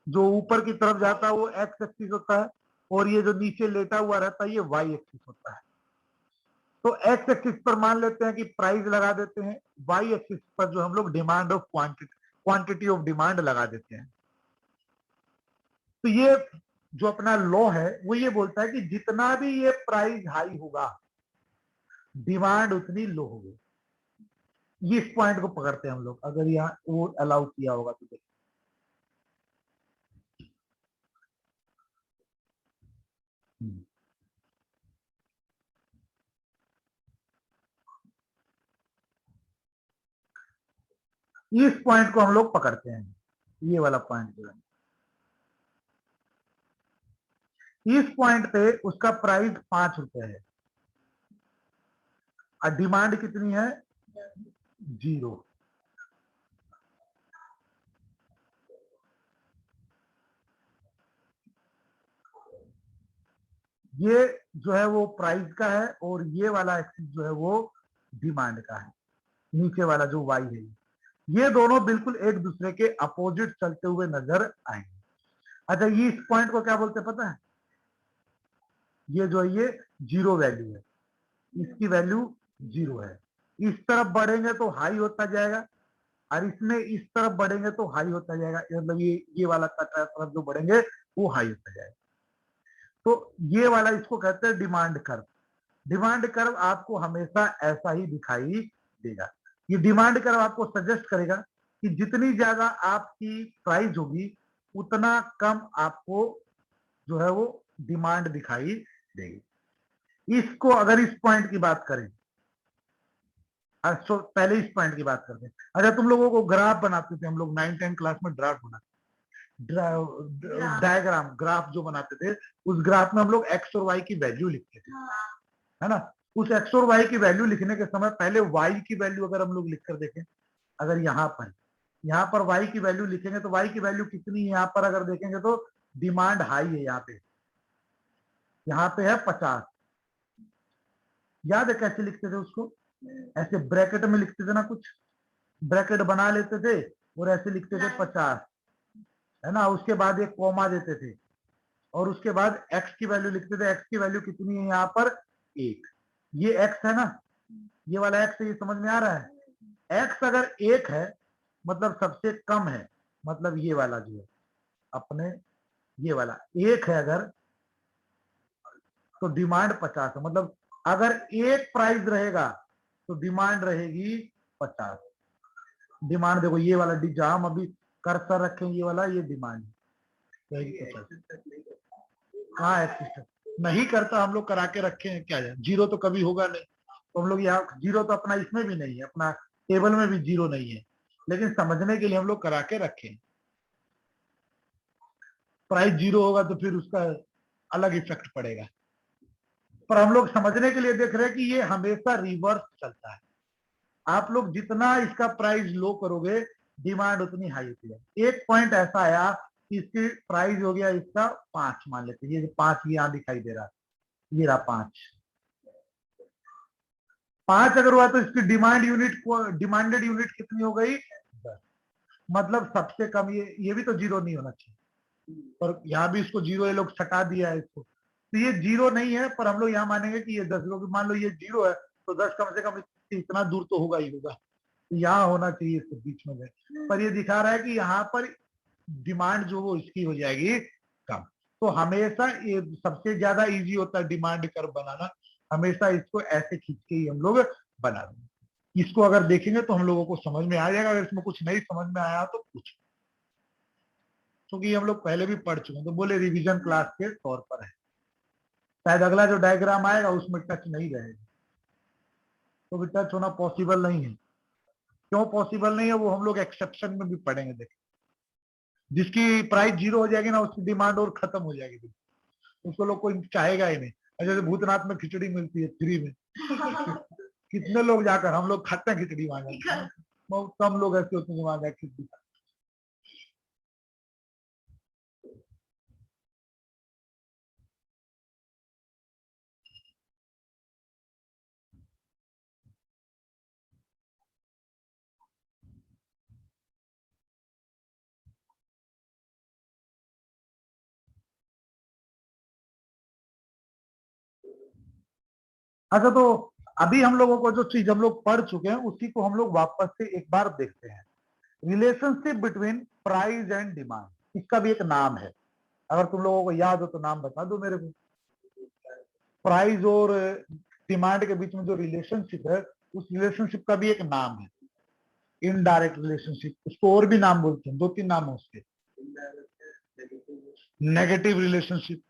जो ऊपर की तरफ जाता है वो एक्स एक्सिस होता है, और ये जो नीचे लेटा हुआ रहता है ये वाई एक्सिस होता है। तो एक्स एक्सिस पर मान लेते हैं कि प्राइस लगा देते हैं, वाई एक्सिस पर जो हम लोग demand of quantity of demand लगा देते हैं। तो ये जो अपना लॉ है वो ये बोलता है कि जितना भी ये प्राइस हाई होगा डिमांड उतनी लो होगी। ये इस पॉइंट को पकड़ते हैं हम लोग, अगर यहाँ वो अलाउ किया होगा तो देखो। इस पॉइंट को हम लोग पकड़ते हैं, ये वाला पॉइंट जो है, इस पॉइंट पे उसका प्राइस 5 रुपए है और डिमांड कितनी है 0। ये जो है वो प्राइस का है और ये वाला एक्सिस जो है वो डिमांड का है, नीचे वाला जो वाई है ये दोनों बिल्कुल एक दूसरे के अपोजिट चलते हुए नजर आएंगे। अच्छा, ये इस पॉइंट को क्या बोलते हैं पता है? ये जो है ये 0 वैल्यू है, इसकी वैल्यू 0 है। इस तरफ बढ़ेंगे तो हाई होता जाएगा और इसमें इस तरफ बढ़ेंगे तो हाई होता जाएगा, मतलब ये वाला तरफ जो बढ़ेंगे वो हाई होता जाएगा। तो ये वाला इसको कहते हैं डिमांड कर्व। डिमांड कर्व आपको हमेशा ऐसा ही दिखाई देगा। ये डिमांड कर्व आपको सजेस्ट करेगा कि जितनी ज्यादा आपकी प्राइस होगी उतना कम आपको जो है वो डिमांड दिखाई देगी। इसको अगर इस पॉइंट की बात करें, तो पहले इस पॉइंट की बात करते हैं। अच्छा, तुम लोगों को ग्राफ बनाते थे हम लोग 9-10 क्लास में, ड्राफ्ट बनाते, डायग्राम ग्राफ जो बनाते थे, उस ग्राफ में हम लोग एक्स और वाई की वैल्यू लिखते थे, है ना। उस एक्स और वाई की वैल्यू लिखने के समय पहले वाई की वैल्यू अगर हम लोग लिखकर देखें, अगर यहाँ पर वाई की वैल्यू लिखेंगे तो वाई की वैल्यू कितनी है, यहाँ पर अगर देखेंगे तो डिमांड हाई है, यहाँ पे है 50। याद है कैसे लिखते थे उसको? ऐसे ब्रैकेट में लिखते थे ना, कुछ ब्रैकेट बना लेते थे और ऐसे लिखते थे 50, है ना। उसके बाद एक कॉमा देते थे और उसके बाद एक्स की वैल्यू लिखते थे। एक्स की वैल्यू कितनी है यहाँ पर 1, ये एक्स है ना, ये वाला एक्स है, ये समझ में आ रहा है। एक्स अगर 1 है मतलब सबसे कम है, मतलब ये वाला जो है अपने ये वाला 1 है अगर, तो डिमांड 50 है। मतलब अगर एक प्राइस रहेगा तो डिमांड रहेगी 50। डिमांड देखो ये वाला जहां हम अभी कर्सर रखें ये वाला, ये डिमांड रहेगी 50। कहाँ है सिस्टम? नहीं करता, हम लोग करा के रखे हैं, क्या है 0 तो कभी होगा नहीं। तो हम लोग यहाँ 0 तो अपना इसमें भी नहीं है, अपना टेबल में भी 0 नहीं है, लेकिन समझने के लिए हम लोग करा के रखे। प्राइस 0 होगा तो फिर उसका अलग इफेक्ट पड़ेगा, पर हम लोग समझने के लिए देख रहे हैं कि ये हमेशा रिवर्स चलता है। आप लोग जितना इसका प्राइस लो करोगे डिमांड उतनी हाई होती है। एक पॉइंट ऐसा आया कि इसकी प्राइस हो गया इसका 5 मान लेते हैं, ये 5 यहाँ दिखाई दे रहा है, ये रहा 5 अगर हुआ तो इसकी डिमांडेड यूनिट कितनी हो गई 10। मतलब सबसे कम ये भी तो 0 नहीं होना चाहिए, पर यहाँ भी इसको 0 ये लोग सटा दिया है इसको, तो ये 0 नहीं है, पर हम लोग यहाँ मानेंगे कि ये 10 लोग, मान लो ये 0 है तो 10 कम से कम इतना दूर तो होगा ही होगा, यहाँ होना चाहिए इसके बीच में, पर ये दिखा रहा है कि यहाँ पर डिमांड जो वो इसकी हो जाएगी कम। तो हमेशा ये सबसे ज्यादा इजी होता है डिमांड कर्व बनाना, हमेशा इसको ऐसे खींच के ही हम लोग बना देंगे। इसको अगर देखेंगे तो हम लोगों को समझ में आ जाएगा, अगर इसमें कुछ नहीं समझ में आया तो पूछ, क्योंकि हम लोग पहले भी पढ़ चुके हैं, तो बोले रिवीजन क्लास के तौर पर है। शायद अगला जो डायग्राम आएगा उसमें टच नहीं रहेगा, तो भी टच होना पॉसिबल नहीं है। क्यों पॉसिबल नहीं है वो हम लोग एक्सेप्शन में भी पढ़ेंगे। देखें, जिसकी प्राइस 0 हो जाएगी ना उसकी डिमांड और खत्म हो जाएगी, उसको लोग कोई चाहेगा ही नहीं। जैसे भूतनाथ में खिचड़ी मिलती है फ्री में कितने लोग जाकर, हम लोग खाते हैं खिचड़ी वहां जाकर, बहुत कम लोग ऐसे होते हैं वहां जाकर खिचड़ी अच्छा, तो अभी हम लोगों को जो चीज हम लोग पढ़ चुके हैं उसी को हम लोग वापस से एक बार देखते हैं। Relationship between price and demand, इसका भी एक नाम है। अगर तुम लोगों को याद हो तो नाम बता दो मेरे को। प्राइस और डिमांड के बीच में जो रिलेशनशिप है, उस रिलेशनशिप का भी एक नाम है, इनडायरेक्ट रिलेशनशिप। उसको और भी नाम बोलते हैं, 2-3 नाम है उसके। Negative relationship,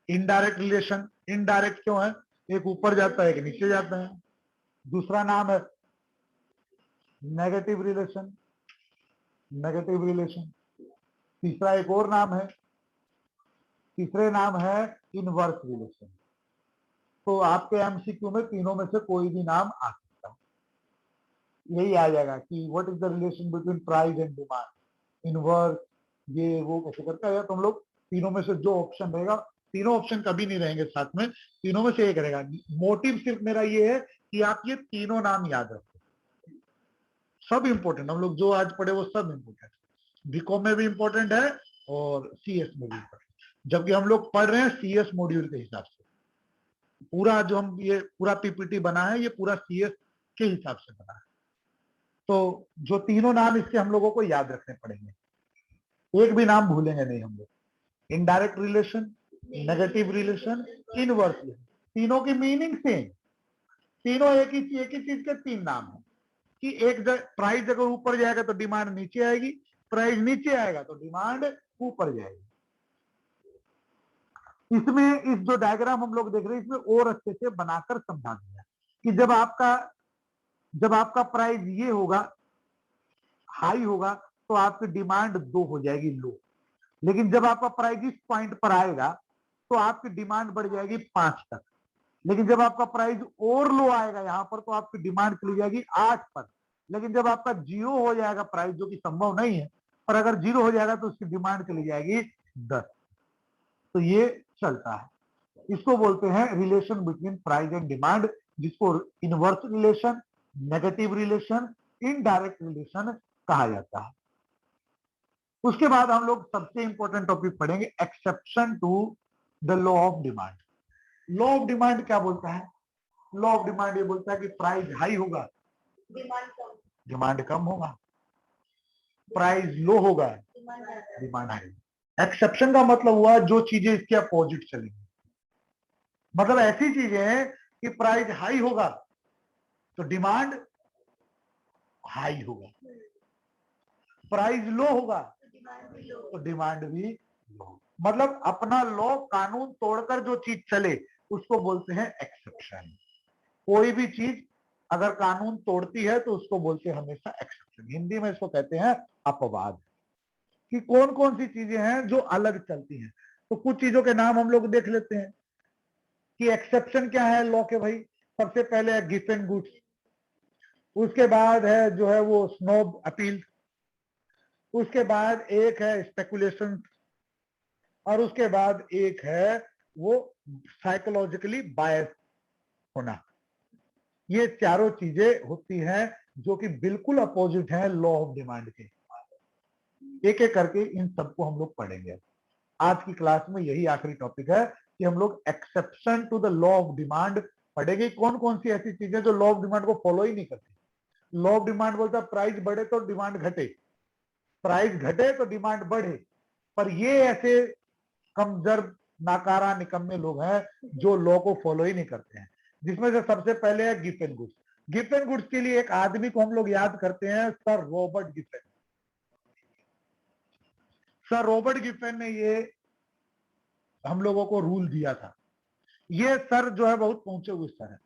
indirect relation. Indirect क्यों है? एक ऊपर जाता है, एक नीचे जाता है। दूसरा नाम है नेगेटिव रिलेशन, नेगेटिव रिलेशन। तीसरा एक और नाम है, तीसरे नाम है इनवर्स रिलेशन। तो आपके एमसीक्यू में तीनों में से कोई भी नाम आ सकता है। यही आ जाएगा कि what is the relation between price and demand, inverse, ये वो कैसे करता है। तुम लोग तीनों में से जो ऑप्शन रहेगा, तीनों ऑप्शन कभी नहीं रहेंगे साथ में, तीनों में से एक रहेगा। मोटिव सिर्फ मेरा ये है कि आप ये तीनों नाम याद रखो। सब इंपॉर्टेंट, हम लोग जो आज पढ़े वो सब इंपॉर्टेंट, बीकॉम में भी इंपॉर्टेंट है और सीएस में भी इंपॉर्टेंट। जबकि हम लोग पढ़ रहे हैं सीएस मॉड्यूल के हिसाब से। पूरा जो हम ये पूरा पीपीटी बना है, ये पूरा सीएस के हिसाब से बना है। तो जो तीनों नाम इसके हम लोगों को याद रखने पड़ेंगे, एक भी नाम भूलेंगे नहीं हम लोग। Indirect relation, negative relation, inverse relation, तीनों की मीनिंग सेम। तीनों एक ही चीज के तीन नाम है कि एक प्राइस अगर ऊपर जाएगा तो डिमांड नीचे आएगी, प्राइस नीचे आएगा तो डिमांड ऊपर जाएगी। इसमें इस जो डायग्राम हम लोग देख रहे हैं इसमें और अच्छे से बनाकर समझा दिया कि जब आपका प्राइस ये होगा, हाई होगा, तो आपकी डिमांड 2 हो जाएगी लो। लेकिन जब आपका प्राइस इस पॉइंट पर आएगा तो आपकी डिमांड बढ़ जाएगी 5 तक। लेकिन जब आपका प्राइस और लो आएगा यहां पर तो आपकी डिमांड चली जाएगी 8 पर। लेकिन जब आपका 0 हो जाएगा प्राइस, जो कि संभव नहीं है, पर अगर 0 हो जाएगा तो उसकी डिमांड चली जाएगी 10। तो ये चलता है, इसको बोलते हैं relation between price and demand, जिसको inverse relation, negative relation, indirect relation कहा जाता है। उसके बाद हम लोग सबसे इंपॉर्टेंट टॉपिक पढ़ेंगे, exception to the law of demand. Law of demand क्या बोलता है? लॉ ऑफ डिमांड ये बोलता है कि प्राइस हाई होगा, डिमांड कम होगा, प्राइस लो होगा, डिमांड हाई। एक्सेप्शन का मतलब हुआ जो चीजें इसके अपोजिट चलेंगी। मतलब ऐसी चीजें हैं कि प्राइस हाई होगा तो डिमांड हाई होगा, प्राइस लो होगा तो डिमांड भी लो। मतलब अपना लॉ, कानून तोड़कर जो चीज चले उसको बोलते हैं एक्सेप्शन। कोई भी चीज अगर कानून तोड़ती है तो उसको बोलते हैं हमेशा एक्सेप्शन। हिंदी में इसको कहते हैं अपवाद। कि कौन कौन सी चीजें हैं जो अलग चलती हैं। तो कुछ चीजों के नाम हम लोग देख लेते हैं कि एक्सेप्शन क्या है लॉ के भाई। सबसे पहले है गिफ्ट एंड गुड्स, उसके बाद है जो है वो स्नोब अपील, उसके बाद एक है स्पेकुलेशन, और उसके बाद एक है वो साइकोलॉजिकली बायस होना। ये चारों चीजें होती हैं जो कि बिल्कुल अपोजिट है लॉ ऑफ डिमांड के। एक एक करके इन सबको हम लोग पढ़ेंगे। आज की क्लास में यही आखिरी टॉपिक है कि हम लोग exception to the law of demand पढ़ेंगे। कौन कौन सी ऐसी चीजें जो लॉ ऑफ डिमांड को फॉलो ही नहीं करती। लॉ ऑफ डिमांड बोलता है प्राइस बढ़े तो डिमांड घटे, प्राइस घटे तो डिमांड बढ़े। पर ये ऐसे कमजोर, नाकारा, निकम्मे लोग हैं जो लॉ को फॉलो ही नहीं करते हैं। जिसमें से सबसे पहले है gift and goods. Gift and goods के लिए एक आदमी को हम लोग याद करते हैं, sir Robert Giffen. Sir Robert Giffen ने ये हम लोगों को रूल दिया था। ये सर जो है बहुत पहुंचे हुए सर है।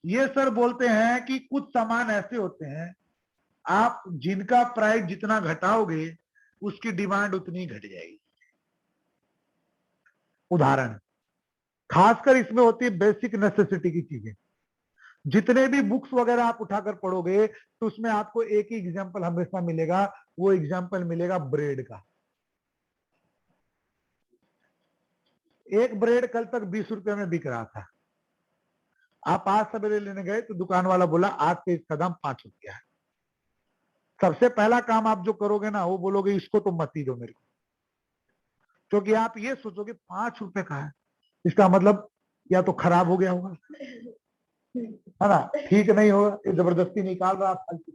ये सर बोलते हैं कि कुछ सामान ऐसे होते हैं आप जिनका प्राइस जितना घटाओगे उसकी डिमांड उतनी घट जाएगी। उदाहरण खासकर इसमें होती है बेसिक नेसेसिटी की चीजें। जितने भी बुक्स वगैरह आप उठाकर पढ़ोगे तो उसमें आपको एक ही एग्जांपल हमेशा मिलेगा, वो एग्जांपल मिलेगा ब्रेड का। एक ब्रेड कल तक 20 रुपए में बिक रहा था। आप आज सवेरे लेने गए तो दुकान वाला बोला आज से इसका दाम 5 रुपया है। सबसे पहला काम आप जो करोगे ना वो बोलोगे इसको तो मत ही दो मेरे को, क्योंकि आप ये सोचोगे 5 रुपए का है, इसका मतलब या तो खराब हो गया होगा है ना, ठीक नहीं होगा, ये जबरदस्ती निकाल रहा फालतू,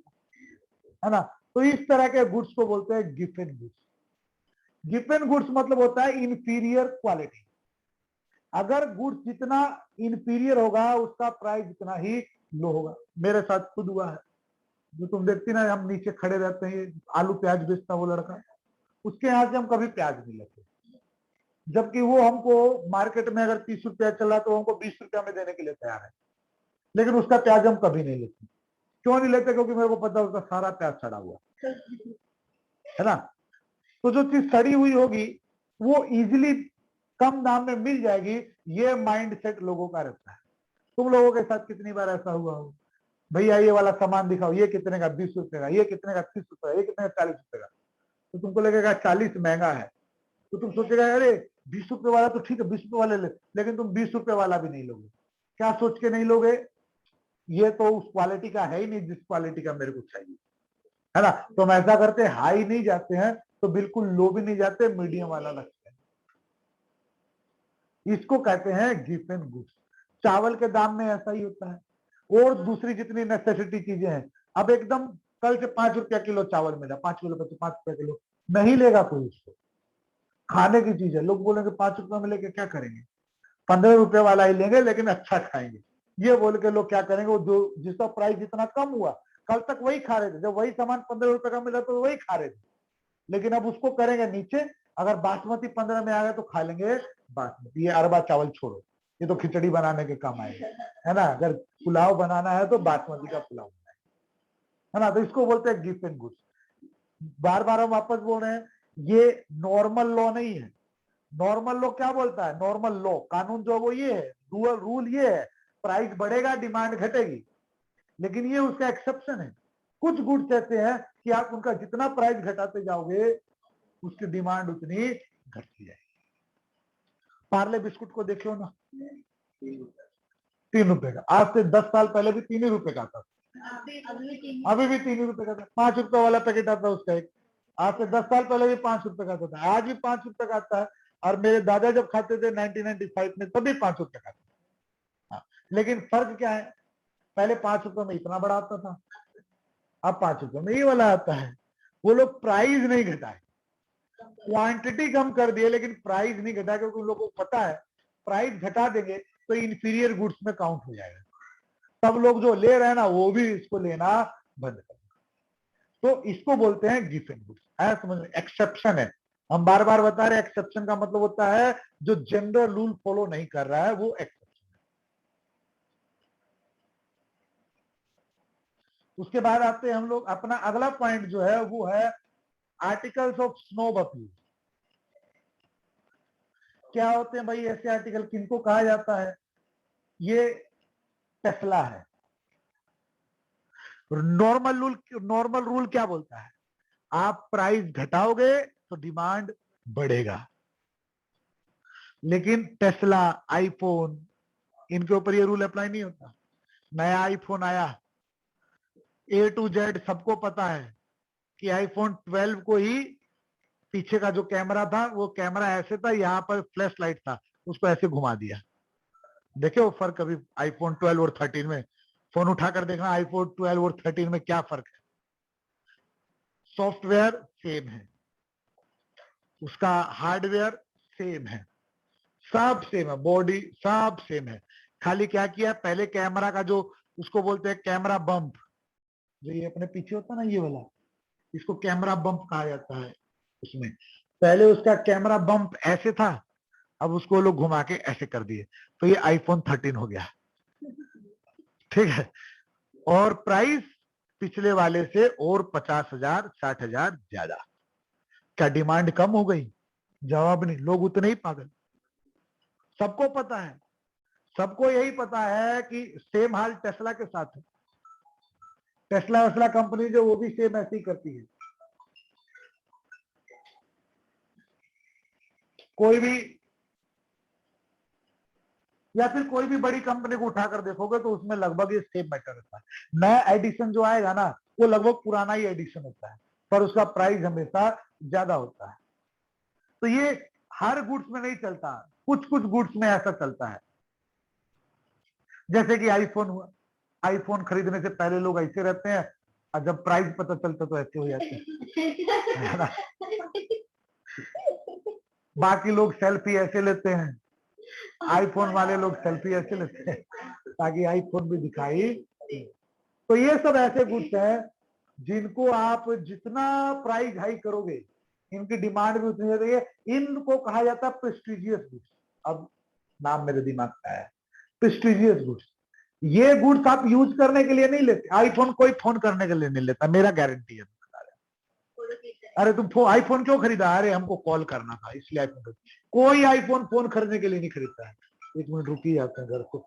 है ना। तो इस तरह के गुड्स को बोलते हैं गिफन गुड्स। गिफन गुड्स मतलब होता है इंफीरियर क्वालिटी। अगर गुड्स जितना इंफीरियर होगा उसका प्राइस जितना ही लो होगा। मेरे साथ खुद हुआ है, जो तुम देखती ना, हम नीचे खड़े रहते हैं, आलू प्याज बेचता वो लड़का, उसके यहाँ से हम कभी प्याज नहीं लेते, जबकि वो हमको मार्केट में अगर 30 रुपया चला तो हमको 20 रुपया में देने के लिए तैयार है, लेकिन उसका प्याज हम कभी नहीं लेते। क्यों नहीं लेते? क्योंकि मेरे को पता है उसका सारा प्याज सड़ा हुआ है ना। तो जो चीज सड़ी हुई होगी वो इजीली कम दाम में मिल जाएगी, ये माइंडसेट लोगों का रहता है। तुम लोगों के साथ कितनी बार ऐसा हुआ हो, भैया ये वाला सामान दिखाओ, ये कितने का? 20 रुपए का। ये कितने का? 30 रुपए का। ये कितने का? 40 रुपए का। तो तुमको लगेगा 40 महंगा है, तो तुम सोचेगा अरे 20 रुपए वाला तो ठीक है, 20 रुपए वाले ले, लेकिन तुम 20 रुपए वाला भी नहीं लोगे। क्या सोच के नहीं लोगे? ये तो उस क्वालिटी का है ही नहीं जिस क्वालिटी का मेरे को चाहिए, है ना। तो हम ऐसा करते हैं, हाई नहीं जाते हैं तो बिल्कुल लो भी नहीं जाते, मीडियम वाला रखते हैं। इसको कहते हैं गिफन गुड्स। चावल के दाम में ऐसा ही होता है, और दूसरी जितनी नेसेसिटी चीजें हैं। अब एकदम कल से 5 रुपया किलो चावल मिला, 5 किलो 5 रुपया किलो, नहीं लेगा कोई उसको। खाने की चीज है, लोग बोलेंगे 5 रुपया में लेके क्या करेंगे? 15 रुपए वाला ही लेंगे लेकिन अच्छा खाएंगे, ये बोल के लोग क्या करेंगे, वो जो जिसका प्राइस जितना कम हुआ कल तक वही खा रहे थे, जब वही सामान 15 रुपए का मिला तो वही खा रहे थे, लेकिन अब उसको करेंगे नीचे। अगर बासमती 15 में आ गया तो खा लेंगे बासमती, ये अरबा चावल छोड़ो, ये तो खिचड़ी बनाने के काम आएगा, है ना। अगर पुलाव बनाना है तो बासमती का पुलाव है ना। तो इसको बोलते हैं गिफ्ट एंड गुड्स। बार बार हम वापस बोल रहे हैं, ये नॉर्मल लॉ नहीं है। नॉर्मल लॉ क्या बोलता है? नॉर्मल लॉ कानून जो वो ये है, डुअल रूल ये है, प्राइस बढ़ेगा डिमांड घटेगी, लेकिन ये उसका एक्सेप्शन है। कुछ गुड्स ऐसे हैं कि आप उनका जितना प्राइस घटाते जाओगे उसकी डिमांड उतनी घटती जाएगी। पार्ले बिस्कुट को देखो ना, 3 रुपए का, आज से 10 साल पहले भी 3 ही रुपए का था, अभी भी 3 ही रुपए का था। 5 रुपए वाला पैकेट आता है उसका एक, आज से 10 साल पहले भी 5 रुपए का था, आज भी 5 रुपए का आता है। और मेरे दादा जब खाते थे 1995 में तभी 5 रुपए का था। हाँ, लेकिन फर्क क्या है? पहले 5 रुपए में इतना बड़ा आता था, अब 5 रुपए में ये वाला आता है। वो लोग प्राइस नहीं घटाए, क्वांटिटी कम कर दिए, लेकिन प्राइस नहीं घटा, क्योंकि उन लोगों को पता है प्राइस घटा देंगे तो इंफीरियर गुड्स में काउंट हो जाएगा, तब लोग जो ले रहे हैं ना वो भी इसको लेना बंद कर। तो इसको बोलते हैं गिफन गुड्स। है समझ में? एक्सेप्शन है, हम बार बार बता रहे हैं, एक्सेप्शन का मतलब होता है जो जनरल रूल फॉलो नहीं कर रहा है वो एक्सेप्शन है। उसके बाद आते हैं हम लोग, अपना अगला पॉइंट जो है वो है आर्टिकल्स ऑफ स्नोब अपील। क्या होते हैं भाई ऐसे आर्टिकल, किनको कहा जाता है? ये टेस्ला है। नॉर्मल रूल क्या बोलता है? आप प्राइस घटाओगे तो डिमांड बढ़ेगा, लेकिन टेस्ला, आईफोन, इनके ऊपर ये रूल अप्लाई नहीं होता। नया आईफोन आया, ए टू जेड सबको पता है कि आईफोन 12 को ही पीछे का जो कैमरा था वो कैमरा ऐसे था, यहाँ पर फ्लैश लाइट था, उसको ऐसे घुमा दिया। देखे वो फर्क कभी आईफोन 12 और 13 में? फोन उठाकर देखना आईफोन 12 और 13 में क्या फर्क है। सॉफ्टवेयर सेम है, उसका हार्डवेयर सेम है, सब सेम है, बॉडी सब सेम है। खाली क्या किया, पहले कैमरा का जो उसको बोलते हैं कैमरा बम्प, जो ये अपने पीछे होता है ना ये वाला, इसको कैमरा बम्प कहा जाता है। उसमें पहले उसका कैमरा बम्प ऐसे था, अब उसको लोग घुमा के ऐसे कर दिए, तो ये आईफोन 13 हो गया। ठीक है, और प्राइस पिछले वाले से और 50,000 60,000 ज्यादा। क्या डिमांड कम हो गई? जवाब नहीं, लोग उतने ही पागल। सबको पता है, सबको यही पता है कि सेम हाल टेस्ला के साथ है। टेस्ला वेस्ला कंपनी जो वो भी सेम ऐसे ही करती है। कोई भी, या फिर कोई भी बड़ी कंपनी को उठाकर देखोगे तो उसमें लगभग ये सेम मैटर रहता है। नया एडिशन जो आएगा ना वो लगभग पुराना ही एडिशन होता है, पर उसका प्राइस हमेशा ज्यादा होता है। तो ये हर गुड्स में नहीं चलता, कुछ कुछ गुड्स में ऐसा चलता है। जैसे कि आईफोन हुआ, आईफोन खरीदने से पहले लोग ऐसे रहते हैं और जब प्राइस पता चलता तो ऐसे हो जाते हैं। बाकी लोग सेल्फी ऐसे लेते हैं, आईफोन वाले लोग सेल्फी ऐसे लेते हैं ताकि आईफोन भी दिखाई। तो ये सब ऐसे गुड्स हैं जिनको आप जितना प्राइस हाई करोगे इनकी डिमांड भी उतनी रहती है। इनको कहा जाता है प्रेस्टिजियस गुड्स। अब नाम मेरे दिमाग में आया, प्रेस्टिजियस गुड्स। ये गुड्स आप यूज करने के लिए नहीं लेते, आईफोन कोई फोन करने के लिए नहीं लेता, मेरा गारंटी है। अरे तुम आईफोन क्यों खरीदा? अरे हमको कॉल करना था इसलिए आईफोन। कोई आईफोन फोन खरीदने के लिए नहीं खरीदता है। एक मिनट रुकिए, आते हैं घर को।